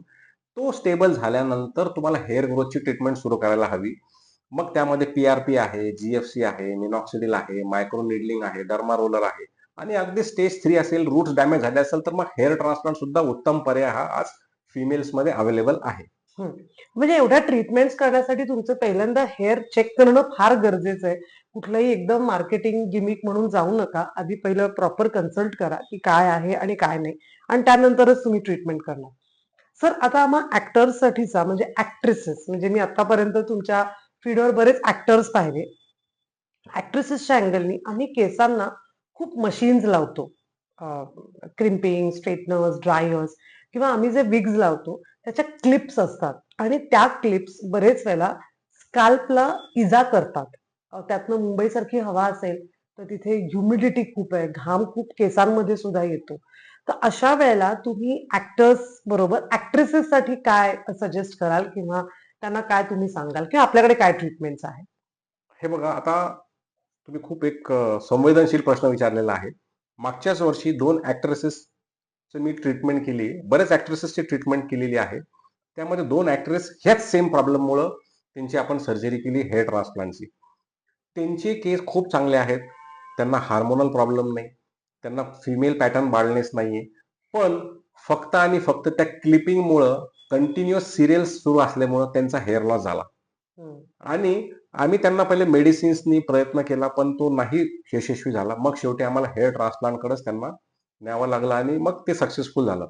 तो स्टेबल झाल्यानंतर तुम्हाला हेअर ग्रोथची ट्रीटमेंट सुरू करायला हवी. मग त्यामध्ये पीआरपी आहे, जीएफसी आहे, मिनॉक्सिडिल आहे, मायक्रो निडलिंग आहे, डर्मा रोलर आहे आणि अगदी स्टेज 3 असेल, रूट्स डॅमेज झाले असेल तर मग हेअर ट्रान्सप्लांट सुद्धा उत्तम पर्याय हा आज फिमेल्स मध्ये अवेलेबल आहे. म्हणजे एवढ्या ट्रीटमेंट्स करण्यासाठी तुमचं पहिल्यांदा हेअर चेक करणं फार गरजेचं आहे. कुठलंही एकदम मार्केटिंग गिमिक म्हणून जाऊ नका. आधी पहिलं प्रॉपर कन्सल्ट करा की काय आहे आणि काय नाही आणि त्यानंतरच तुम्ही ट्रीटमेंट करणार. सर आता मग ऍक्टर्ससाठीचा म्हणजे ऍक्ट्रेसेस म्हणजे मी आतापर्यंत तुमच्या फीडवर बरेच ऍक्टर्स पाहिले. ऍक्ट्रेसेसच्या अँगलनी आम्ही केसांना खूप मशीन्स लावतो. क्रिम्पिंग, स्ट्रेटनर्स, ड्रायर्स किंवा आम्ही जे विग्स लावतो त्याच्या क्लिप्स असतात आणि त्या क्लिप्स बरेच वेळेला स्काल्पला इजा करतात. त्यातनं मुंबईसारखी हवा असेल तर तिथे ह्युमिडिटी खूप आहे, घाम खूप केसांमध्ये सुद्धा येतो. तर अशा वेळेला तुम्ही ऍक्टर्स बरोबर ऍक्ट्रेसेससाठी काय सजेस्ट कराल किंवा त्यांना काय तुम्ही सांगाल किंवा आपल्याकडे काय ट्रीटमेंट्स आहेत? हे बघा, आता तुम्ही खूप एक संवेदनशील प्रश्न विचारलेला आहे. मागच्याच वर्षी 2 ऍक्ट्रेसेसची मी ट्रीटमेंट केली. बरेच ऍक्ट्रेसेसची ट्रीटमेंट केलेली आहे. त्यामध्ये 2 ऍक्ट्रेस ह्याच सेम प्रॉब्लेममुळं त्यांची आपण सर्जरी केली हेअर ट्रान्सप्लांटची. त्यांचे केस खूप चांगले आहेत. त्यांना हार्मोनल प्रॉब्लेम नाही. त्यांना फिमेल पॅटर्न बाल्डनेस नाहीये. पण फक्त आणि फक्त त्या क्लिपिंगमुळं कंटिन्युअस सिरियल्स सुरू असल्यामुळं त्यांचा हेअर लॉस झाला. आणि आम्ही त्यांना पहिले मेडिसिन्सनी प्रयत्न केला पण तो नाही यशस्वी झाला. मग शेवटी आम्हाला हेअर ट्रान्सप्लांटकडेच त्यांना न्यावं लागलं आणि मग ते सक्सेसफुल झालं.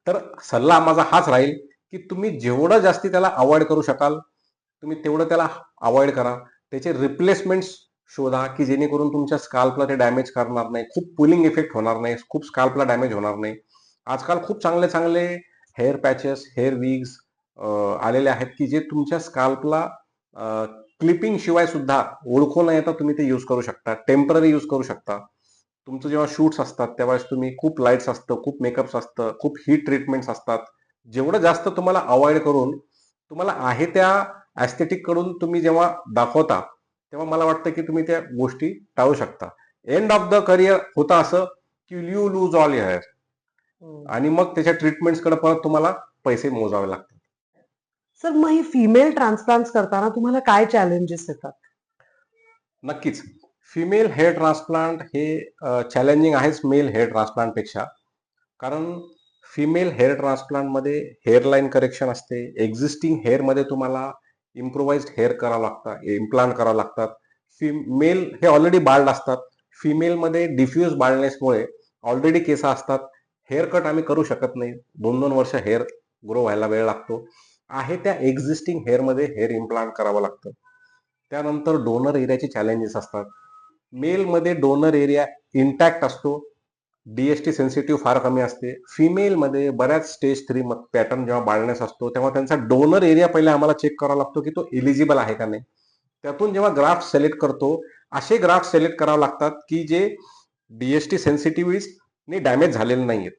तर सल्ला माझा हाच राहील की तुम्ही जेवढं जास्ती त्याला अवॉइड करू शकाल तुम्ही तेवढं त्याला अवॉइड करा. त्याचे रिप्लेसमेंट्स शोधा की जेणेकरून तुमच्या स्काल्पला ते डॅमेज करणार नाही, खूप पुलिंग इफेक्ट होणार नाही, खूप स्काल्पला डॅमेज होणार नाही. आजकाल खूप चांगले चांगले हेअर पॅचेस, हेअर विग्स आलेले आहेत की जे तुमच्या स्काल्पला क्लिपिंग शिवाय सुद्धा ओळखू न येता तुम्ही ते यूज करू शकता, टेम्पररी यूज करू शकता. तुमचं जेव्हा शूट्स असतात त्यावेळेस तुम्ही खूप लाईट्स असतं, खूप मेकअप्स असतं, खूप हीट ट्रीटमेंट्स असतात. जेवढं जास्त तुम्हाला अवॉइड करून तुम्हाला आहे त्या ऍस्थेटिक कडून तुम्ही जेव्हा दाखवता तेव्हा मला वाटतं की तुम्ही त्या गोष्टी टाळू शकता. एंड ऑफ द करिअर होतं असं की यू लूज ऑल हेअर आणि मग त्याच्या ट्रीटमेंट्सकडे परत तुम्हाला पैसे मोजावे लागतात. सर मग ही फिमेल ट्रान्सप्लांट करताना तुम्हाला काय चॅलेंजेस येतात? नक्कीच. फिमेल हेअर ट्रान्सप्लांट हे चॅलेंजिंग आहेच मेल हेअर ट्रान्सप्लांटपेक्षा. कारण फिमेल हेअर ट्रान्सप्लांटमध्ये हेअरलाईन करेक्शन असते. एक्झिस्टिंग हेअरमध्ये तुम्हाला इम्प्रोवाइज्ड हेअर करावं लागतं, इम्प्लांट करावं लागतात. मेल हे ऑलरेडी बाल्ड असतात. फिमेलमध्ये डिफ्यूज बाल्डनेसमुळे ऑलरेडी केस असतात. हेअर कट आम्ही करू शकत नाही. 2-2 वर्ष हेअर ग्रो व्हायला वेळ लागतो. आहे त्या एक्झिस्टिंग हेअरमध्ये हेअर इम्प्लांट करावं लागतं. त्यानंतर डोनर एरियाचे चॅलेंजेस असतात. मेलमध्ये डोनर एरिया इंटॅक्ट असतो. डीएसटी सेन्सिटिव्ह फार कमी असते. फिमेलमध्ये बऱ्याच स्टेज 3 पॅटर्न जेव्हा बाळण्यास असतो तेव्हा त्यांचा डोनर एरिया पहिले आम्हाला चेक करावा लागतो की तो एलिजिबल आहे का नाही. त्यातून जेव्हा ग्राफ्ट सिलेक्ट करतो असे ग्राफ्ट सिलेक्ट करावे लागतात की जे डीएसटी सेन्सिटिव्हिटीने डॅमेज झालेले नाहीयेत.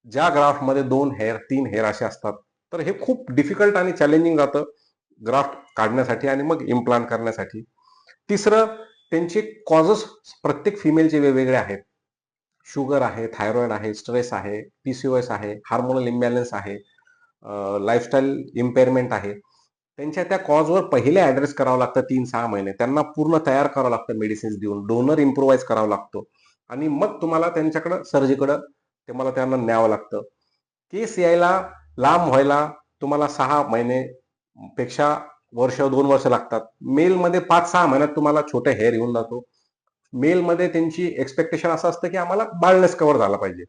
ज्या ग्राफ्टमध्ये 2 हेअर 3 हेअर असे असतात तर हे खूप डिफिकल्ट आणि चॅलेंजिंग जातं ग्राफ्ट काढण्यासाठी आणि मग इम्प्लांट करण्यासाठी. तिसरं, त्यांचे कॉजेस प्रत्येक फिमेलचे वेगवेगळे आहेत. शुगर आहे, थायरॉइड आहे, स्ट्रेस आहे, पीसीओएस आहे, हार्मोनल इम्बॅलन्स आहे, लाईफस्टाईल इम्पेअरमेंट आहे. त्यांच्या त्या कॉजवर पहिले ऍड्रेस करावं लागतं 3-6 महिने. त्यांना पूर्ण तयार करावं लागतं मेडिसिन्स देऊन, डोनर इम्प्रोवाइज करावा लागतो आणि मग तुम्हाला त्यांच्याकडं सर्जीकडं तुम्हाला त्यांना न्यावं लागतं. केस यायला, लांब व्हायला तुम्हाला 6 महिने पेक्षा वर्ष 2 वर्ष लागतात. मेलमध्ये 5-6 महिन्यात तुम्हाला छोटे हेअर येऊन जातो. मेलमध्ये त्यांची एक्सपेक्टेशन असं असतं की आम्हाला बाळनेस कव्हर झाला पाहिजे.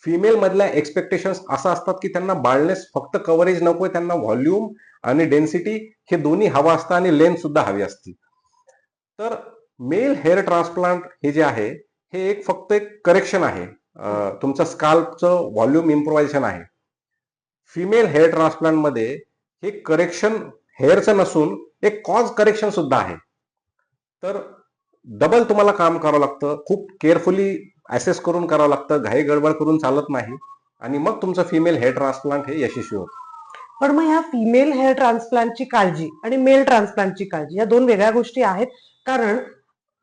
फिमेल मधल्या एक्सपेक्टेशन्स असं असतात की त्यांना बाळनेस फक्त कव्हरेज नकोय, त्यांना व्हॉल्यूम आणि डेन्सिटी हे दोन्ही हवं असतं आणि लेंथ सुद्धा हवी असते. तर मेल हेअर ट्रान्सप्लांट हे जे आहे हे फक्त एक करेक्शन आहे. तुमचं स्काल्पचं व्हॉल्यूम इम्प्रोव्हायझेशन आहे. फिमेल हेअर ट्रान्सप्लांट मध्ये हे करेक्शन हेअरचं नसून एक कॉज करेक्शन सुद्धा आहे. तर डबल तुम्हाला काम करावं लागतं, खूप केअरफुली ऍसेस करून करावं लागतं, घाई गडबड करून चालत नाही आणि मग तुमचं फिमेल हेअर ट्रान्सप्लांट हे यशस्वी होतं. पण मग ह्या फिमेल हेअर ट्रान्सप्लांटची काळजी आणि मेल ट्रान्सप्लांटची काळजी या 2 वेगळ्या गोष्टी आहेत. कारण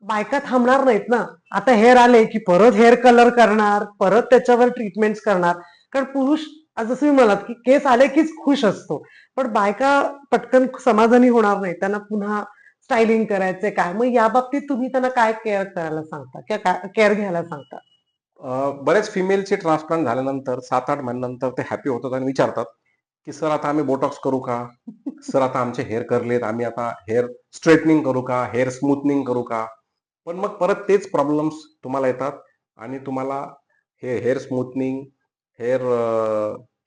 बायका थांबणार नाहीत ना. आता हेअर आले की परत हेअर कलर करणार, परत त्याच्यावर ट्रीटमेंट्स करणार. कारण पुरुष जसं तुम्ही म्हणालात की केस आले कीच खुश असतो. पण बायका पटकन समाधानी होणार नाही. त्यांना पुन्हा स्टायलिंग करायचंय काय. मग या बाबतीत तुम्ही त्यांना काय केअर करायला सांगता किंवा केअर घ्यायला सांगता? बरेच फिमेलचे ट्रान्सप्लांट झाल्यानंतर 7-8 महिन्यानंतर ते हॅपी होतात आणि विचारतात की सर आता आम्ही बोटॉक्स करू का, सर आता आमचे हेअर करलेत, आम्ही आता हेअर स्ट्रेटनिंग करू का, हेअर स्मूथनिंग करू का. पण मग परत तेच प्रॉब्लेम्स तुम्हाला येतात आणि तुम्हाला हे hair smoothening, hair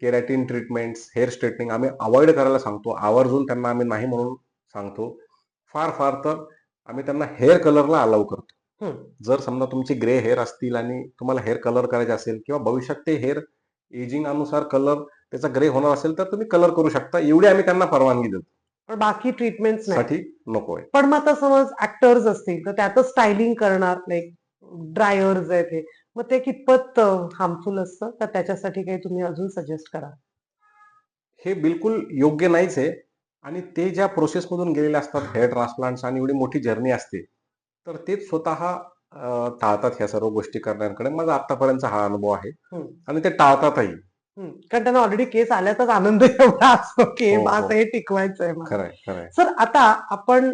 केरॅटिन treatments, hair straightening आम्ही अवॉइड करायला सांगतो. आवर्जून त्यांना आम्ही नाही म्हणून सांगतो. फार फार तर आम्ही त्यांना हेअर कलरला अलाउ करतो. हं. जर समजा तुमचे ग्रे हेअर असतील आणि तुम्हाला हेअर कलर करायचे असेल किंवा भविष्यात ते हेअर एजिंग अनुसार कलर त्याचा ग्रे होणार असेल तर तुम्ही कलर करू शकता. एवढी आम्ही त्यांना परवानगी देतो. पण बाकी ट्रीटमेंट्स नाही. साठी नकोय. पण मग आता समज ऍक्टर्स असतील तर त्यातच स्टायलिंग करणार लाईक ड्रायर्स आहेत हे. मग ते कितपत हार्मफुल असतं तर त्याच्यासाठी काही तुम्ही अजून सजेस्ट करा? हे बिलकुल योग्य नाहीच आहे आणि ते ज्या प्रोसेसमधून गेलेले असतात हेअर ट्रान्सप्लांट्स आणि एवढी मोठी जर्नी असते, तर तेच स्वतः टाळतात ह्या सर्व गोष्टी करण्याकडे. माझा आतापर्यंतचा हा अनुभव आहे हं, आणि ते टाळतातही. हं. कारण त्यांना ऑलरेडी केस आल्याचाच आनंद एवढा असतो की हो, माझं हो. हे टिकवायचंय मला. खरंय, खरंय. सर आता आपण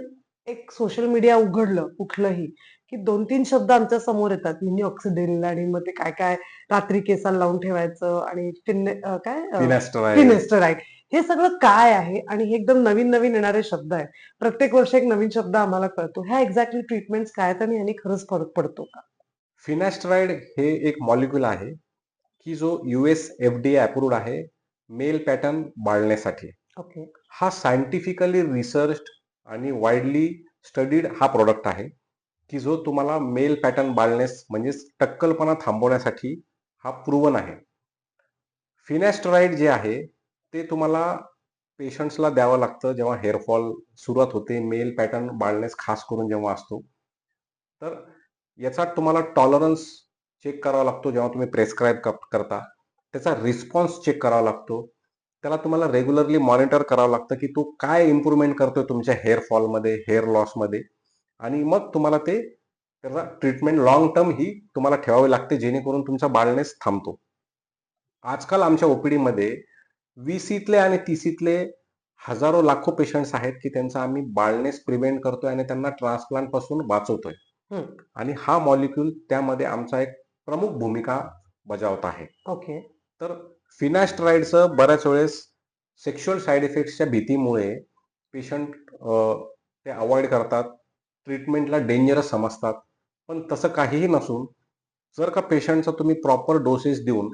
एक सोशल मीडिया उघडलं कुठलंही की 2-3 शब्द आमच्या समोर येतात. मिनॉक्सिडिल आणि मग ते काय-काय रात्री केसाला लावून ठेवायचं आणि फिनास्टराईड. फिनेस्टराईड. हे सगळं काय आहे? आणि हे एकदम नवीन-नवीन येणारे शब्द आहेत. प्रत्येक वर्षी एक नवीन शब्द आम्हाला कळतो. ह्या एक्झॅक्टली ट्रीटमेंट्स काय आहेत आणि ह्यानी खरंच फरक पडतो का? फिनास्टराईड हे एक मॉलिक्यूल आहे की जो US FDA अप्रूव्ड आहे मेल पॅटर्न बाळण्यासाठी. ओके. हा सायंटिफिकली रिसर्च आणि वाईडली स्टडीड हा प्रोडक्ट आहे की जो तुम्हाला मेल पॅटर्न बाळनेस म्हणजेच टक्कलपणा थांबवण्यासाठी हा प्रूव्हन आहे. फिनॅस्टराईड जे आहे ते तुम्हाला पेशंट्सला द्यावं लागतं जेव्हा हेअरफॉल सुरुवात होते, मेल पॅटर्न बाळनेस खास करून जेव्हा असतो. तर याचा तुम्हाला टॉलरन्स चेक करावा लागतो जेव्हा तुम्ही प्रेस्क्राईब करता. त्याचा रिस्पॉन्स चेक करावा लागतो. त्याला तुम्हाला रेग्युलरली मॉनिटर करावं लागतं की तो काय इम्प्रूव्हमेंट करतोय तुमच्या हेअर फॉलमध्ये, हेअर लॉसमध्ये आणि मग तुम्हाला त्याचा ट्रीटमेंट लॉंग टर्म ही तुम्हाला ठेवावी लागते जेणेकरून तुमचा बाळनेस थांबतो. आजकाल आमच्या ओपीडीमध्ये 20वीतले आणि 30वीतले हजारो लाखो पेशंट्स आहेत की त्यांचा आम्ही बाळनेस प्रिव्हेंट करतोय आणि त्यांना ट्रान्सप्लांट पासून वाचवतोय. हं. आणि हा मॉलिक्यूल त्यामध्ये आमचा एक प्रमुख भूमिका बजावत आहे. ओके. तर फिनास्टराईडचं बऱ्याच वेळेस सेक्शुअल साईड इफेक्ट्सच्या भीतीमुळे पेशंट ते अवॉइड करतात, ट्रीटमेंटला डेंजरस समजतात. पण तसं काहीही नसून जर का पेशंटचा तुम्ही प्रॉपर डोसेस देऊन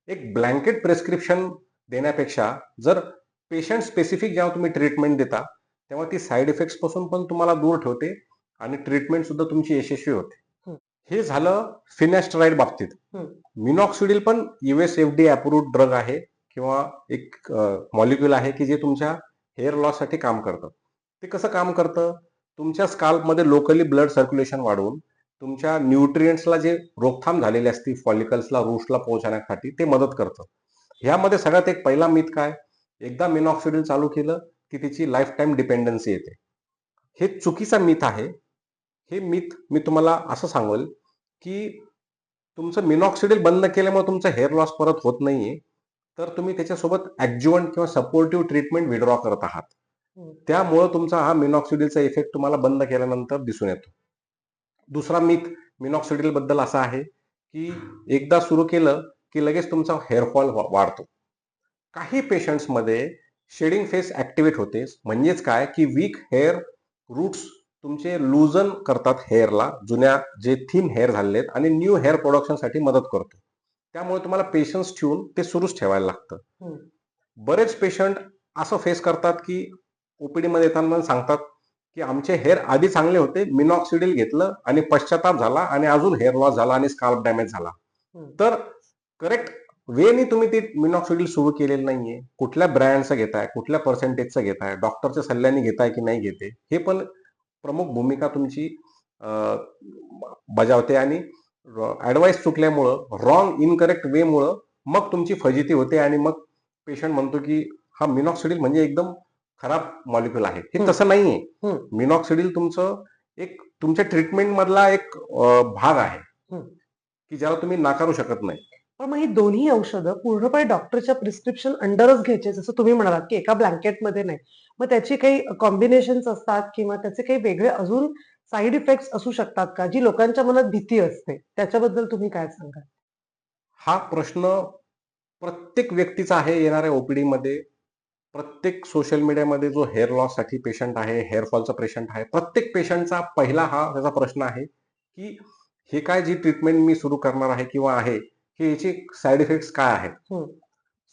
एक ब्लँकेट प्रिस्क्रिप्शन देण्यापेक्षा जर पेशंट स्पेसिफिक जेव्हा तुम्ही ट्रीटमेंट देता तेव्हा ती साईड इफेक्ट्स पासून पण तुम्हाला दूर ठेवते आणि ट्रीटमेंट सुद्धा तुमची यशस्वी होते. हं. हे झालं फिनॅस्टराईड बाबतीत. हं. मिनॉक्सिडिल पण US FDA अप्रूव्ड ड्रग आहे किंवा एक मॉलिक्यूल आहे की जे तुमच्या हेअर लॉस साठी काम करतं. ते कसं काम करतं? तुमच्या स्काल्पमध्ये लोकली ब्लड सर्क्युलेशन वाढवून तुमच्या न्यूट्रिएंट्सला जे रोकथाम झालेली असते फॉलिकल्सला, रूट्सला पोहोचण्यासाठी ते मदत करतं. ह्यामध्ये सगळ्यात एक पहिला मिथ काय? एकदा मिनॉक्सिडिल चालू केलं की त्याची लाईफ टाईम डिपेंडन्सी येते. हे चुकीचा मिथ आहे. हे मिथ मी तुम्हाला असं सांगेल की तुमचं मिनॉक्सिडिल बंद केल्यामुळे तुमचा हेअर लॉस परत होत नाहीये. तर तुम्ही त्याच्यासोबत ॲडज्युव्हंट किंवा सपोर्टिव्ह ट्रीटमेंट विड्रॉ करत आहात. हं. त्यामुळं तुमचा हा मिनॉक्सिडिलचा इफेक्ट तुम्हाला बंद केल्यानंतर दिसून येतो. दुसरा मिथ मिनॉक्सिडिल बद्दल असा आहे की एकदा सुरू केलं की लगेच तुमचा हेअरफॉल वाढतो. काही पेशंट्समध्ये शेडिंग फेस ऍक्टिव्हेट होते. म्हणजेच काय की वीक हेअर रूट्स तुमचे लुजन करतात हेअरला, जुन्या जे थिन हेअर झालेत, आणि न्यू हेअर प्रोडक्शनसाठी मदत करतो. त्यामुळे तुम्हाला पेशन्स ठेवून ते सुरूच ठेवायला लागतं. हम्म. बरेच पेशंट असं फेस करतात की ओपीडी मध्ये येताना सांगतात की आमचे हेअर आधी चांगले होते, मिनॉक्सिडिल घेतलं आणि पश्चाताप झाला आणि अजून हेअर लॉस झाला आणि स्काल्प डॅमेज झाला. हम्म. तर करेक्ट वेनी तुम्ही ते मिनॉक्सिडिल सुरू केलेलं नाहीये. कुठल्या ब्रँडचं घेताय, कुठल्या पर्सेंटेजचं घेताय, डॉक्टरच्या सल्ल्याने घेताय की नाही घेते, हे पण प्रमुख भूमिका तुमची बजावते. आणि ऍडवाइस चुकल्यामुळं, रॉंग इनकरेक्ट वे मुळे मग तुमची फजिती होते आणि मग पेशंट म्हणतो की हा मिनॉक्सिडिल म्हणजे एकदम खराब मॉलिक्युल आहे. हे तसं नाहीये. हम्म. मिनॉक्सिडिल तुमचं एक तुमच्या ट्रीटमेंट मधला एक भाग आहे हम्म. की ज्याला तुम्ही नाकारू शकत नाही. पण मग ही दोन्ही औषधं पूर्णपणे डॉक्टरच्या प्रिस्क्रिप्शन अंडरच घ्यायचे, जसं तुम्ही म्हणालात की एका ब्लँकेटमध्ये नाही. मग त्याची काही कॉम्बिनेशन्स असतात किंवा त्याचे काही वेगळे अजून साईड इफेक्ट्स असू शकतात का, जी लोकांच्या मनात भीती असते? त्याच्याबद्दल तुम्ही काय सांगाल? हा प्रश्न प्रत्येक व्यक्तीचा आहे येणाऱ्या ओपीडी मध्ये. प्रत्येक सोशल मीडियामध्ये जो हेअर लॉस साठी पेशंट आहे, हेअर फॉलचा पेशंट आहे, प्रत्येक पेशंटचा पहिला हा त्याचा प्रश्न आहे की हे काय जी ट्रीटमेंट मी सुरू करणार आहे किंवा आहे, की याचे साईड इफेक्ट्स काय आहेत. हम्म.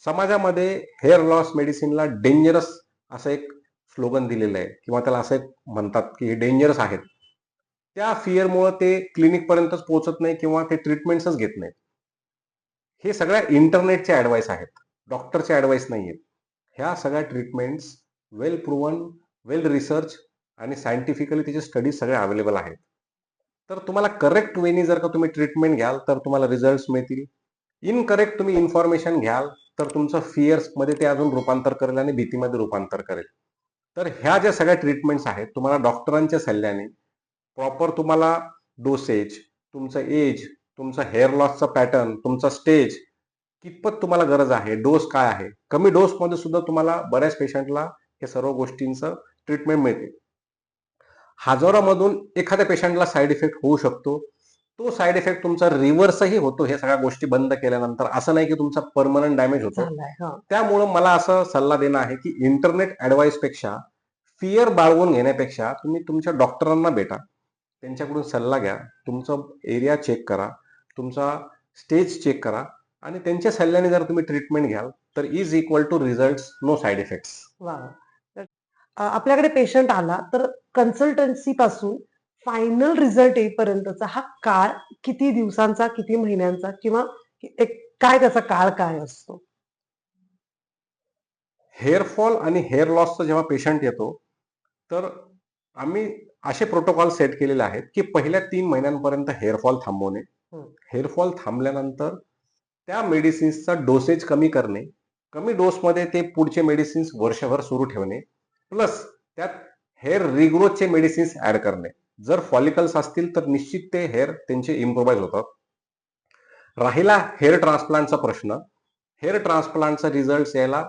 समाजामध्ये हेअर लॉस मेडिसिनला डेंजरस असं एक स्लोगन दिलेलं आहे किंवा त्याला असं एक म्हणतात की हे डेंजरस आहेत. त्या फिअरमुळे ते क्लिनिक पर्यंतच पोहोचत नाही किंवा ते ट्रीटमेंट्सच घेत नाहीत. हे सगळ्या इंटरनेटचे ऍडवाइस आहेत, डॉक्टरचे ऍडवाइस नाही आहेत. ह्या सगळ्या ट्रीटमेंट्स वेल प्रूव्हन, वेल रिसर्च आणि सायंटिफिकली त्याचे स्टडीज सगळे अवेलेबल आहेत. तर तुम्हाला करेक्ट वेनी जर का तुम्ही ट्रीटमेंट घ्याल तर तुम्हाला रिझल्ट मिळतील. इनकरेक्ट तुम्ही इन्फॉर्मेशन घ्याल तर तुमचं फिअर्स मध्ये ते अजून रूपांतर करेल आणि भीतीमध्ये रूपांतर करेल. तर ह्या ज्या सगळ्या ट्रीटमेंट्स आहेत, तुम्हाला डॉक्टरांच्या सल्ल्याने प्रॉपर तुम्हाला डोसेज, तुमचं एज, तुमचा हेअर लॉसचा पॅटर्न, तुमचा स्टेज, कितपत तुम्हाला गरज आहे, डोस काय आहे, कमी डोसमध्ये सुद्धा तुम्हाला बऱ्याच पेशंटला हे सर्व गोष्टींचं ट्रीटमेंट मिळते. हजारामधून एखाद्या पेशंटला साईड इफेक्ट होऊ शकतो. तो साईड इफेक्ट तुमचा रिव्हर्सही होतो हे सगळ्या गोष्टी बंद केल्यानंतर. असं नाही की तुमचा परमनंट डॅमेज होतो. झालाय. हा. त्यामुळं मला असं सल्ला देणं आहे की इंटरनेट ऍडवाइस पेक्षा, फिअर बाळगून घेण्यापेक्षा तुम्ही तुमच्या डॉक्टरांना भेटा, त्यांच्याकडून सल्ला घ्या, तुमचं एरिया चेक करा, तुमचा स्टेज चेक करा, आणि त्यांच्या सल्ल्याने जर तुम्ही ट्रीटमेंट घ्याल तर is equal to result, no side effects. वा. तर, आपल्याकडे पेशंट आला तर कन्सल्टन्सी पासून फायनल रिझल्ट येईपर्यंतचा हा काळ किती दिवसांचा, किती महिन्यांचा, किंवा एक काय त्याचा काळ काय असतो? हेअर फॉल आणि हेअर लॉसचा जेव्हा पेशंट येतो तर आम्ही असे प्रोटोकॉल सेट केलेले आहेत की पहिल्या 3 महिन्यांपर्यंत हेअरफॉल थांबवणे, हम्म. हेअरफॉल थांबल्यानंतर त्या मेडिसिन्सचा डोसेज कमी करणे, कमी डोसमध्ये ते पुढचे मेडिसिन्स वर्षभर सुरू ठेवणे, प्लस त्यात हेअर रिग्रोथचे मेडिसिन्स ऍड करणे. जर फॉलिकल्स असतील तर निश्चित ते हेअर त्यांचे इम्प्रोवाइज होतात. राहिला हेअर ट्रान्सप्लांटचा प्रश्न, हेअर ट्रान्सप्लांटचा रिझल्ट यायला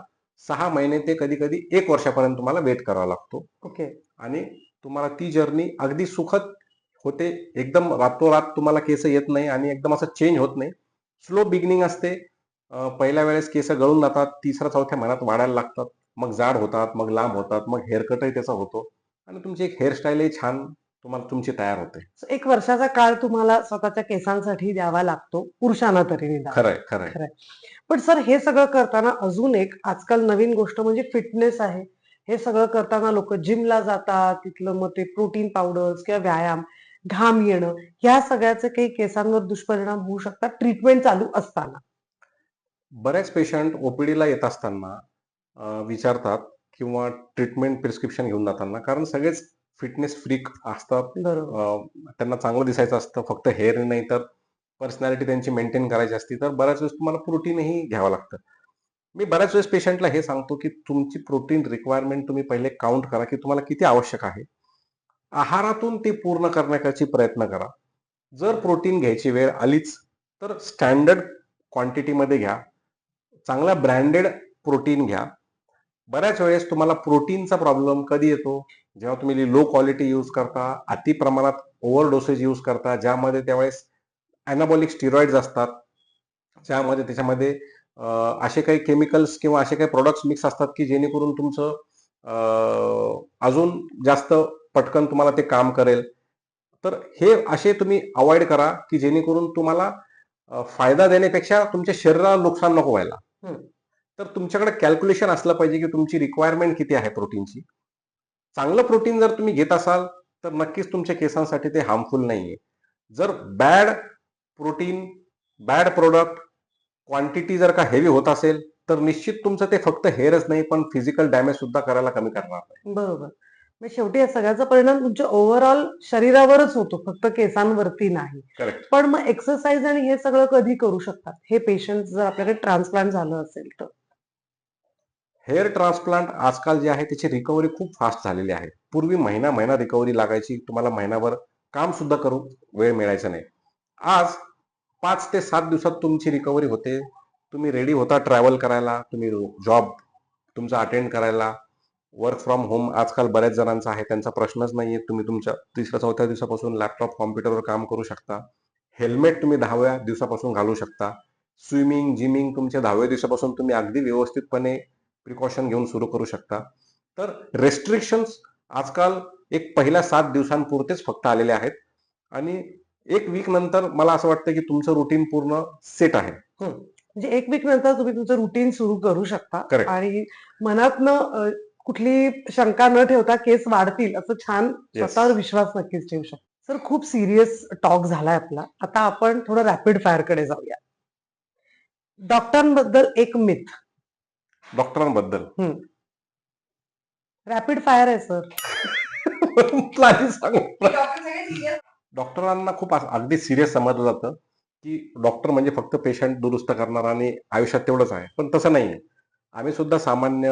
6 महिने ते कधी कधी 1 वर्षापर्यंत तुम्हाला वेट करावा लागतो. ओके. आणि तुम्हाला ती जर्नी अगदी सुखद होते. एकदम रातोरात तुम्हाला केस येत नाही आणि एकदम असं चेंज होत नाही. स्लो बिगिनिंग असते. पहिल्या वेळेस केस गळून जातात, 3-4 महिन्यात वाढायला लागतात, मग जाड होतात, मग लांब होतात, मग हेअरकटही त्याचा होतो आणि तुमची एक हेअरस्टाईलही छान तुम्हाला तुमची तयार होते. 1 वर्षाचा काळ तुम्हाला स्वतःच्या केसांसाठी द्यावा लागतो, पुरुषांना तरी निदान. खरंय खरंय. खरंय. पण सर, हे सगळं करताना अजून एक आजकाल नवीन गोष्ट म्हणजे फिटनेस आहे. हे सगळं करताना लोक जिमला जातात, तिथलं मग ते प्रोटीन पावडर्स किंवा व्यायाम, घाम येणं, ह्या सगळ्याचे काही केसांवर दुष्परिणाम होऊ शकतात ट्रीटमेंट चालू असताना. बऱ्याच पेशंट ओपीडीला येत असताना विचारतात किंवा ट्रीटमेंट प्रिस्क्रिप्शन घेऊन जाताना, कारण सगळेच फिटनेस फ्रीक असतात. बरोबर. त्यांना चांगलं दिसायचं असतं, फक्त हेअर नाही तर पर्सनॅलिटी त्यांची मेंटेन करायची असती, तर बऱ्याच वेळेस तुम्हाला प्रोटीनही घ्यावं लागतं. मी बऱ्याच वेळेस पेशंटला हे सांगतो की तुमची प्रोटीन रिक्वायरमेंट तुम्ही पहिले काउंट करा की तुम्हाला किती आवश्यक आहे. आहारातून ते पूर्ण करण्याचा प्रयत्न करा. जर प्रोटीन घ्यायची वेळ आलीच तर स्टँडर्ड क्वांटिटीमध्ये घ्या, चांगला ब्रँडेड प्रोटीन घ्या. बऱ्याच वेळेस तुम्हाला प्रोटीनचा प्रॉब्लेम कधी येतो, जेव्हा तुम्ही लो क्वालिटी यूज करता, अति प्रमाणात ओव्हर डोसेज यूज करता, ज्यामध्ये त्यावेळेस अॅनाबॉलिक स्टिरॉइड्स असतात, ज्यामध्ये त्याच्यामध्ये असे काही केमिकल्स किंवा असे काही प्रोडक्ट्स मिक्स असतात की जेणेकरून तुमचं अजून जास्त पटकन तुम्हाला ते काम करेल. तर हे असे तुम्ही अवॉइड करा की जेणेकरून तुम्हाला फायदा देण्यापेक्षा तुमच्या शरीराला नुकसान नको व्हायला. हं. तर तुमच्याकडे कॅल्क्युलेशन असलं पाहिजे की तुमची रिक्वायरमेंट किती आहे प्रोटीनची. चांगलं प्रोटीन जर तुम्ही घेत असाल तर नक्कीच तुमच्या केसांसाठी ते हार्मफुल नाहीये. जर bad protein, bad product, quantity जर का हेवी होत असेल तर निश्चित तुमचं ते फक्त हेअरच नाही पण फिजिकल डॅमेज सुद्धा करायला कमी करणार नाही. बरोबर. मग शेवटी या सगळ्याचा परिणाम तुमच्या ओव्हरऑल शरीरावरच होतो, फक्त केसांवरती नाही. करेक्ट. पण मग एक्सरसाइज आणि हे सगळं कधी करू शकतात? हे पेशंट जर आपल्याकडे ट्रान्सप्लांट झालं असेल तर? हेअर ट्रान्सप्लांट आजकाल जे आहे त्याची रिकव्हरी खूप फास्ट झालेली आहे. पूर्वी महिना रिकव्हरी लागायची. तुम्हाला महिनाभर काम सुद्धा करू वेळ मिळायचा नाही. आज 5 ते 7 दिवसात तुमची रिकव्हरी होते. तुम्ही रेडी होता ट्रॅव्हल करायला, तुम्ही जॉब तुमचा अटेंड करायला. वर्क फ्रॉम होम आजकाल बऱ्याच जणांचा आहे. त्यांचा प्रश्नच नाहीये. तुम्ही तुमच्या 3ऱ्या-4थ्या दिवसापासून लॅपटॉप, कॉम्प्युटरवर काम करू शकता. हेल्मेट तुम्ही 10व्या दिवसापासून घालू शकता. स्विमिंग, जिमिंग तुमच्या 10व्या दिवसापासून तुम्ही अगदी व्यवस्थितपणे प्रिकॉशन घेऊन सुरू करू शकता. तर रेस्ट्रिक्शन्स आजकाल एक पहिल्या 7 दिवसांपुरतेच फक्त आलेले आहेत आणि 1 वीक नंतर मला असं वाटतं की तुमचं रुटीन पूर्ण सेट आहे. म्हणजे 1 वीक नंतर तुम्ही तुमचं रुटीन सुरू करू शकता करेक्ट. आणि मनातनं कुठली शंका न ठेवता केस वाढतील असं छान येस. स्वतःवर विश्वास नक्कीच ठेवू शकता. सर खूप सिरियस टॉक झालाय आपला. आता आपण थोडं रॅपिड फायरकडे जाऊया. डॉक्टरांबद्दल एक मिथ. डॉक्टरांबद्दल रॅपिड फायर आहे सर. म्हटलं आधी सांगू. डॉक्टरांना खूप अगदी सिरियस समजलं जातं की डॉक्टर म्हणजे फक्त पेशंट दुरुस्त करणार आणि आयुष्यात तेवढंच आहे. पण तसं नाही. आम्ही सुद्धा सामान्य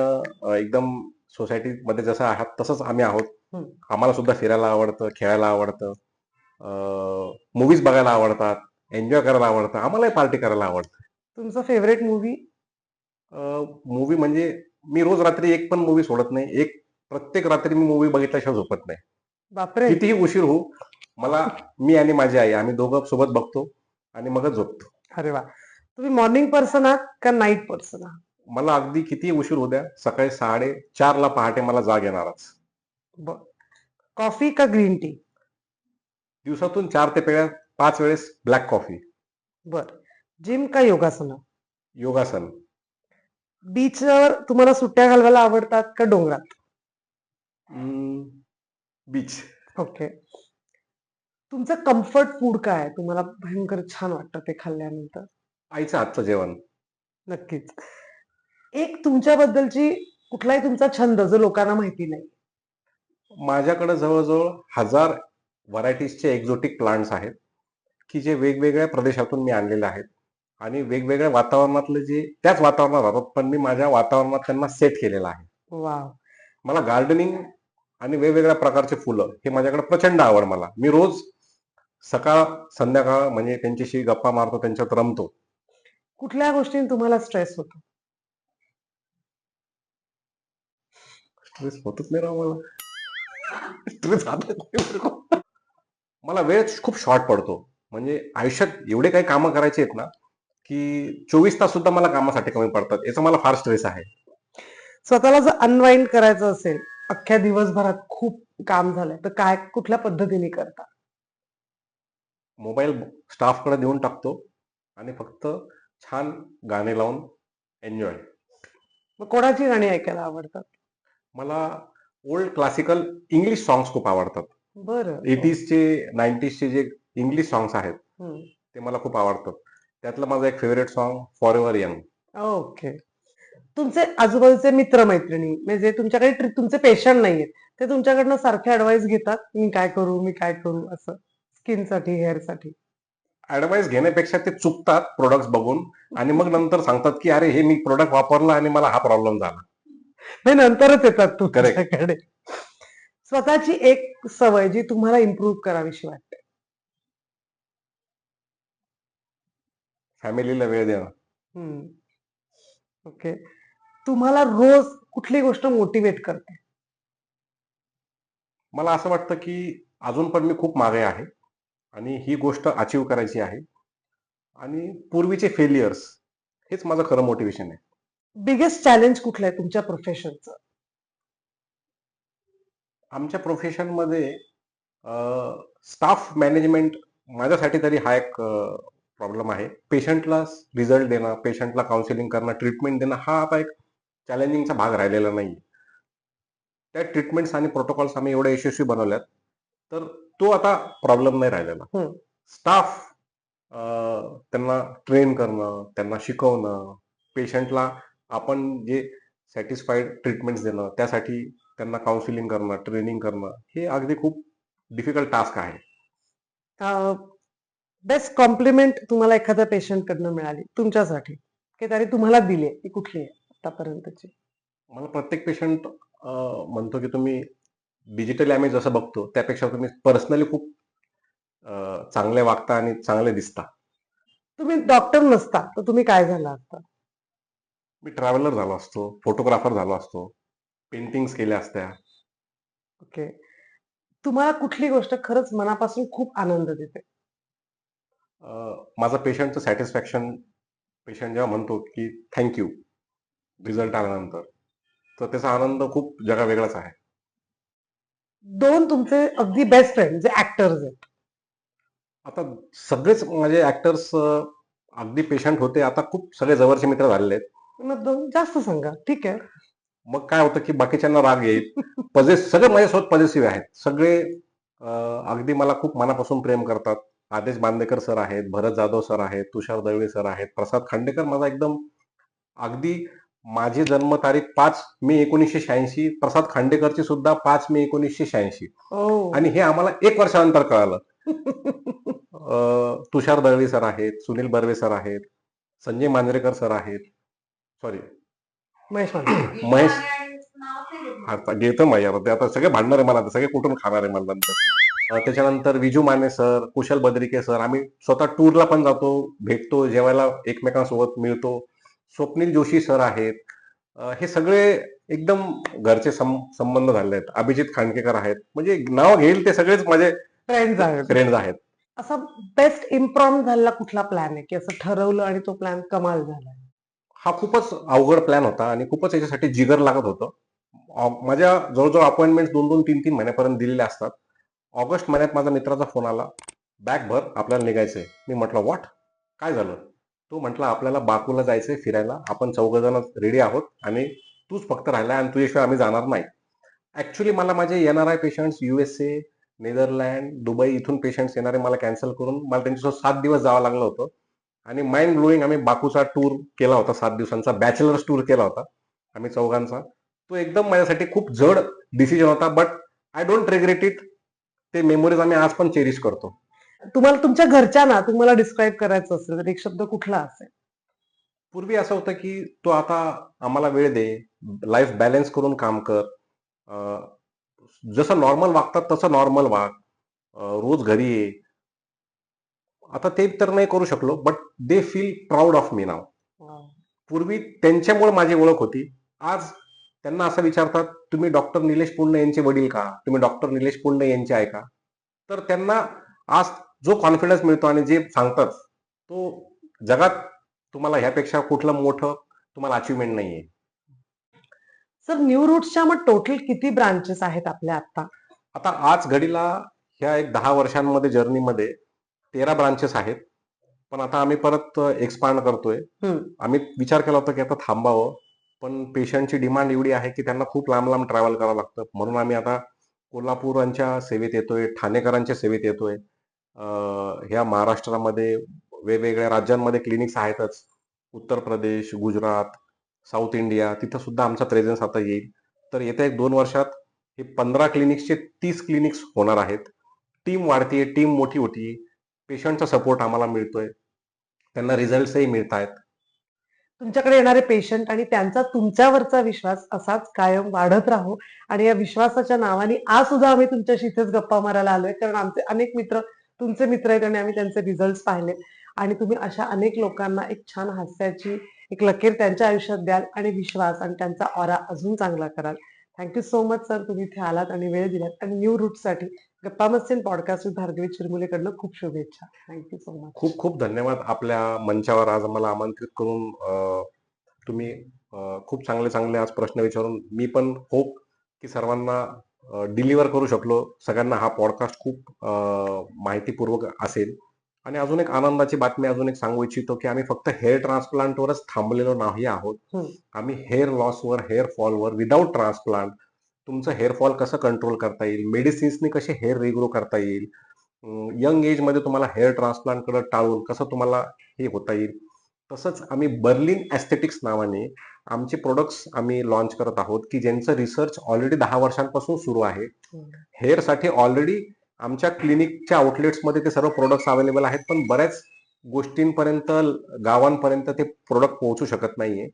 एकदम सोसायटीमध्ये जसं आहात तसंच आम्ही आहोत. हं. आम्हाला सुद्धा फिरायला आवडतं, खेळायला आवडतं, मूव्हीज बघायला आवडतात, एन्जॉय करायला आवडतं. आम्हालाही पार्टी करायला आवडतं. तुमचं फेव्हरेट मूव्ही? मूव्ही म्हणजे मी रोज रात्री एक पण मूव्ही सोडत नाही. प्रत्येक रात्री मी मूव्ही बघितल्याशिवाय झोपत नाही. बापरे! कितीही उशीर होऊ, मी आणि माझी आई आम्ही दोघं सोबत बघतो आणि मगच झोपतो. अरे वाह! तुम्ही मॉर्निंग पर्सन आहात का नाईट पर्सन आहात? मला अगदी कितीही उशीर होऊ द्या, सकाळी 4:30ला पहाटे मला जाग येणारच. बरं. कॉफी का ग्रीन टी? दिवसातून 4 ते 5 वेळेस ब्लॅक कॉफी. बरं. जिम का योगासनं? योगासन. बीचवर तुम्हाला सुट्ट्या घालवायला आवडतात का डोंगरात? बीच. ओके. तुमचं कम्फर्ट फूड काय आहे? तुम्हाला भयंकर छान वाटतं ते खाल्ल्यानंतर? आईचं हातचं जेवण. नक्कीच. एक तुमच्याबद्दलची कुठलाही तुमचा छंद जो लोकांना माहिती नाही. माझ्याकडे जवळ-जवळ 1000 व्हरायटीजचे एक्झोटिक प्लांट्स आहेत, की जे वेगवेगळ्या प्रदेशातून मी आणलेले आहेत आणि वेगवेगळ्या वातावरणातले जे त्याच वातावरणात राहतात, पण मी माझ्या वातावरणात त्यांना सेट केलेलं आहे. वॉव! मला गार्डनिंग आणि वेगवेगळ्या प्रकारचे फुलं हे माझ्याकडे प्रचंड आवड मला. मी रोज सकाळ, संध्याकाळ म्हणजे त्यांच्याशी गप्पा मारतो, त्यांच्यात रमतो. कुठल्या गोष्टीने तुम्हाला स्ट्रेस होतो? स्ट्रेस होतच नाही राव मला. स्ट्रेस मला वेळ खूप शॉर्ट पडतो. म्हणजे आयुष्यात एवढे काही कामं करायचे आहेत ना, की 24 तास सुद्धा मला कामासाठी कमी पडतात. याचा मला फार स्ट्रेस आहे. स्वतःला जर अनवाइंड करायचं असेल, अख्ख्या दिवसभरात खूप काम झालंय, तर काय कुठल्या पद्धतीने करता? मोबाईल स्टाफकडे देऊन टाकतो आणि फक्त छान गाणे लावून एन्जॉय. मग कोणाची गाणी ऐकायला आवडतात? मला ओल्ड क्लासिकल इंग्लिश सॉन्ग्स खूप आवडतात. बरं. 80sचे, 90sचे जे इंग्लिश सॉन्ग्स आहेत, हं. ते मला खूप आवडतात. त्यातलं माझं एक favourite song forever young. Okay. तुमचे आजूबाजूचे मित्र-मैत्रिणी म्हणजे तुमच्याकडे तुमचे पेशंट नाहीयेत. ते तुमच्याकडनं सारखे ॲडवाईस घेतात, "मी काय करू? मी काय करू?" असं स्किनसाठी, हेअरसाठी. ॲडवाईस घेण्यापेक्षा ते चुकतात प्रॉडक्ट्स बघून आणि मग नंतर सांगतात, की "अरे, हे मी प्रॉडक्ट वापरला आणि मला हा प्रॉब्लेम झाला." हे नंतरच येतात करेक्ट. तुमच्याकडे. स्वतःची एक सवय जी तुम्हाला इम्प्रूव्ह करावीशी वाटते. फॅमिलीला वेळ देणं. हं. ओके. तुम्हाला रोज कुठली गोष्ट मोटिव्हेट करते? मला असं वाटतं, की अजून पण मी खूप मागे आहे आणि ही गोष्ट अचीव्ह करायची आहे आणि पूर्वीचे फेलियर्स हेच माझं खरं मोटिवेशन आहे. बिगेस्ट चॅलेंज कुठलं आहे तुमच्या प्रोफेशनचं? आमच्या प्रोफेशनमध्ये स्टाफ मॅनेजमेंट माझ्यासाठी तरी हा एक प्रॉब्लेम आहे. पेशंटला रिझल्ट देणं, पेशंटला काउन्सिलिंग करणं, ट्रीटमेंट देणं हा आता एक चॅलेंजिंगचा भाग राहिलेला नाही. त्या ट्रीटमेंट्स आणि प्रोटोकॉल्स आम्ही एवढे यशस्वी बनवल्यात, तर तो आता प्रॉब्लेम नाही राहिलेला. हं. स्टाफ त्यांना ट्रेन करणं, त्यांना शिकवणं, पेशंटला आपण जे सॅटिस्फाईड ट्रीटमेंट्स देणं, त्यासाठी त्यांना काउन्सिलिंग करणं, ट्रेनिंग करणं, हे अगदी खूप डिफिकल्ट टास्क आहे. बेस्ट कॉम्प्लिमेंट तुम्हाला एखाद्या पेशंट कडनं मिळाली तुमच्यासाठी, की त्याने तुम्हाला दिली ती कुठली आहे आतापर्यंतची? मला प्रत्येक पेशंट म्हणतो की तुम्ही डिजिटली आम्ही जसं बघतो, त्यापेक्षा तुम्ही पर्सनली खूप चांगले वागता आणि चांगले दिसता. तुम्ही डॉक्टर नसता तर तुम्ही काय झाला असता? मी ट्रॅव्हलर झालो असतो, फोटोग्राफर झालो असतो, पेंटिंग्स केल्या असत्या. ओके. तुम्हाला कुठली गोष्ट खरंच मनापासून खूप आनंद देते? माझं पेशंटचं सॅटिस्फॅक्शन, पेशंट जेव्हा म्हणतो की थँक यू रिझल्ट आल्यानंतर, तर त्याचा आनंद खूप जगावेगळाच आहे. 2 तुमचे अगदी बेस्ट फ्रेंड जे ॲक्टर्स आहेत. आता सगळेच माझे ॲक्टर्स अगदी पेशंट होते, आता खूप सगळे जवळचे मित्र झालेले आहेत. मग 2 जास्त सांगा. ठीक आहे. मग काय होतं की बाकीच्यांना राग येईल. सगळे माझ्यासोबत पॉझिटिव्ह आहेत. सगळे अगदी मला खूप मनापासून प्रेम करतात. आदेश बांदेकर सर आहेत, भरत जाधव सर आहेत, तुषार दळवी सर आहेत, प्रसाद खांडेकर माझा एकदम अगदी माझी जन्मतारीख 5 मे 1986, प्रसाद खांडेकरची सुद्धा 5 मे 1986 ओह! आणि हे आम्हाला 1 वर्षानंतर कळालं. तुषार दळवी सर आहेत, सुनील बर्वे सर आहेत, संजय मांजरेकर सर आहेत. सॉरी महेश मांजरेकर. महेश आता घेतो माहिती आता ते आता सगळे भांडणार आहे मला, आता सगळे कुठून खाणार आहे मला नंतर. त्याच्यानंतर विजू माने सर, कुशल बद्रिके सर, आम्ही स्वतः टूरला पण जातो, भेटतो, जेवायला एकमेकांसोबत मिळतो. स्वप्नील जोशी सर आहेत. हे सगळे एकदम घरचे संबंध झाले आहेत. अभिजित खांडकेकर आहेत. म्हणजे नाव घेईल ते सगळेच माझे फ्रेंड्स आहेत. फ्रेंड्स आहेत. असा बेस्ट इम्प्रॉम झालेला कुठला प्लॅन आहे, की असं ठरवलं आणि तो प्लॅन कमाल झाला? हा खूपच अवघड प्लॅन होता आणि खूपच याच्यासाठी जिगर लागत होतं. माझ्या जवळजवळ अपॉइंटमेंट 2-2, 3-3 महिन्यापर्यंत दिलेल्या असतात. ऑगस्ट महिन्यात माझ्या मित्राचा फोन आला, "बॅग भर, आपल्याला निघायचंय." मी म्हटलं, "व्हॉट? काय झालं?" तो म्हटला, "आपल्याला बाकूला जायचंय फिरायला. आपण 4 रेडी आहोत आणि तूच फक्त राहिलाय आणि तुझ्याशिवाय आम्ही जाणार नाही." ॲक्चुअली मला माझे NRI patients USA, Netherland, Dubai इथून पेशंट्स येणारे मला कॅन्सल करून मला त्यांच्यासोबत 7 दिवस जावं लागलं होतं आणि माइंड ब्लोईंग आम्ही बाकूचा टूर केला होता 7 दिवसांचा. बॅचलर्स टूर केला होता आम्ही चौघांचा. तो एकदम माझ्यासाठी खूप जड डिसिजन होता, but I don't regret it. ते मेमोरीज आम्ही आज पण चेरिश करतो. तुम्हाला तुमच्या घरच्यांना तुम्हाला डिस्क्राईब करायचं असेल तर एक शब्द कुठला असेल? पूर्वी असं होतं की तू आता आम्हाला वेळ दे, लाईफ बॅलन्स करून काम कर. अ, जसं नॉर्मल वागतात तसं नॉर्मल वाग. रोज घरी ये. आता ते तर नाही करू शकलो, but they feel proud of me now. वाह! पूर्वी त्यांच्यामुळे माझी ओळख होती. आज त्यांना असं विचारतात, "तुम्ही डॉक्टर निलेश पुंडे यांचे वडील का? तुम्ही डॉक्टर निलेश पुंडे यांचे आहे का?" तर त्यांना आज जो कॉन्फिडन्स मिळतो आणि जे सांगतात, तो जगात तुम्हाला ह्यापेक्षा कुठलं मोठं तुम्हाला अचीव्हमेंट नाहीये. सर न्यू रूट्सच्या मग टोटल किती ब्रांचेस आहेत आपल्या आता? आता आज घडीला ह्या एक 10 वर्षांमध्ये जर्नीमध्ये 13 ब्रांचेस आहेत. पण आता आम्ही परत एक्सपांड करतोय. हं. आम्ही विचार केला होता की आता थांबावं. पण पेशंटची डिमांड एवढी आहे की त्यांना खूप लांब-लांब ट्रॅव्हल करावं लागतं. म्हणून आम्ही आता कोल्हापूरांच्या सेवेत येतोय, ठाणेकरांच्या सेवेत येतोय. ह्या महाराष्ट्रामध्ये वेगवेगळ्या राज्यांमध्ये क्लिनिक्स आहेतच. उत्तर प्रदेश, गुजरात, साऊथ इंडिया तिथं सुद्धा आमचा प्रेझेन्स आता येईल. तर येत्या 1-2 वर्षात हे 15 क्लिनिक्सचे 30 क्लिनिक्स होणार आहेत. टीम वाढतीये, टीम मोठी होतीये. पेशंटचा सपोर्ट आम्हाला मिळतोय. त्यांना रिझल्ट्सही मिळतायत. तुमच्याकडे येणारे पेशंट आणि त्यांचा तुमच्यावरचा विश्वास असाच कायम वाढत राहो आणि या विश्वासाच्या नावाने आज सुद्धा आम्ही तुमच्याशी इथेच गप्पा मारायला आलोय कारण आमचे अनेक मित्र तुमचे मित्र आहेत आणि आम्ही त्यांचे रिझल्ट पाहिले आणि तुम्ही अशा अनेक लोकांना एक छान हास्याची एक लकीर त्यांच्या आयुष्यात द्याल आणि विश्वास आणि त्यांचा ऑरा अजून चांगला कराल. थँक्यू सो मच सर, तुम्ही इथे आलात आणि वेळ दिलात आणि न्यू रूटसाठी गप्पा मस्ती पॉडकास्ट विथ भार्गवी चिरमुलेकडनं खूप शुभेच्छा. Thank you so much. खूप खूप धन्यवाद आपल्या मंचावर आज मला आमंत्रित करून. तुम्ही खूप चांगले चांगले आज प्रश्न विचारून मी पण होप की सर्वांना डिलिव्हर करू शकलो. सगळ्यांना हा पॉडकास्ट खूप माहितीपूर्वक असेल. आणि अजून एक आनंदाची बातमी अजून एक सांगू इच्छितो की आम्ही फक्त हेअर ट्रान्सप्लांटवरच थांबलेलो नाही आहोत. हम्म. आम्ही हेअर लॉसवर, हेअर फॉलवर विदाऊट ट्रान्सप्लांट तुमचं हेअर फॉल कसं कंट्रोल करता येईल, मेडिसिन्सनी कसे हेअर रिग्रो करता येईल, यंग एजमध्ये तुम्हाला हेअर ट्रान्सप्लांटकडे टाळून कसं तुम्हाला हे होता येईल. तसंच आम्ही बर्लिन ॲस्थेटिक्स नावाने आमचे प्रोडक्ट्स आम्ही लॉन्च करत आहोत की ज्यांचं रिसर्च ऑलरेडी 10 वर्षांपासून सुरू आहे. हेअरसाठी ऑलरेडी आमच्या क्लिनिकच्या आउटलेट्समध्ये ते सर्व प्रोडक्ट्स अवेलेबल आहेत, पण बऱ्याच गोष्टींपर्यंत, गावांपर्यंत ते प्रोडक्ट पोहोचू शकत नाहीये.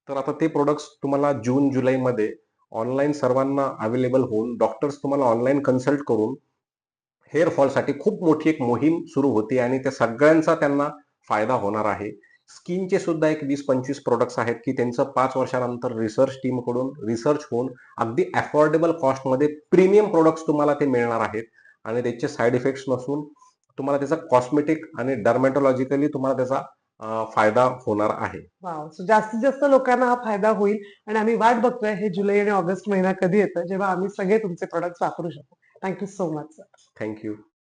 तर आता ते प्रोडक्ट्स तुम्हाला जून जुलैमध्ये ऑनलाईन सर्वांना अवेलेबल होऊन डॉक्टर्स तुम्हाला ऑनलाईन कन्सल्ट करून हेअर फॉलसाठी खूप मोठी एक मोहीम सुरू होती आणि त्या सगळ्यांचा त्यांना फायदा होणार आहे. स्किनचे सुद्धा एक 20-25 प्रोडक्ट्स आहेत की त्यांचं 5 वर्षानंतर रिसर्च टीमकडून रिसर्च होऊन अगदी अफोर्डेबल कॉस्टमध्ये प्रीमियम प्रोडक्ट्स तुम्हाला ते मिळणार आहेत आणि त्याचे साईड इफेक्ट्स नसून तुम्हाला त्याचा कॉस्मेटिक आणि डर्मॅटॉलॉजिकली तुम्हाला त्याचा फायदा होणार आहे. वाव, सो जास्तीत जास्त लोकांना हा फायदा होईल आणि आम्ही वाट बघतोय हे जुलै आणि ऑगस्ट महिना कधी येतं जेव्हा आम्ही सगळे तुमचे प्रोडक्ट्स वापरू शकू. Thank you so much sir. Thank you.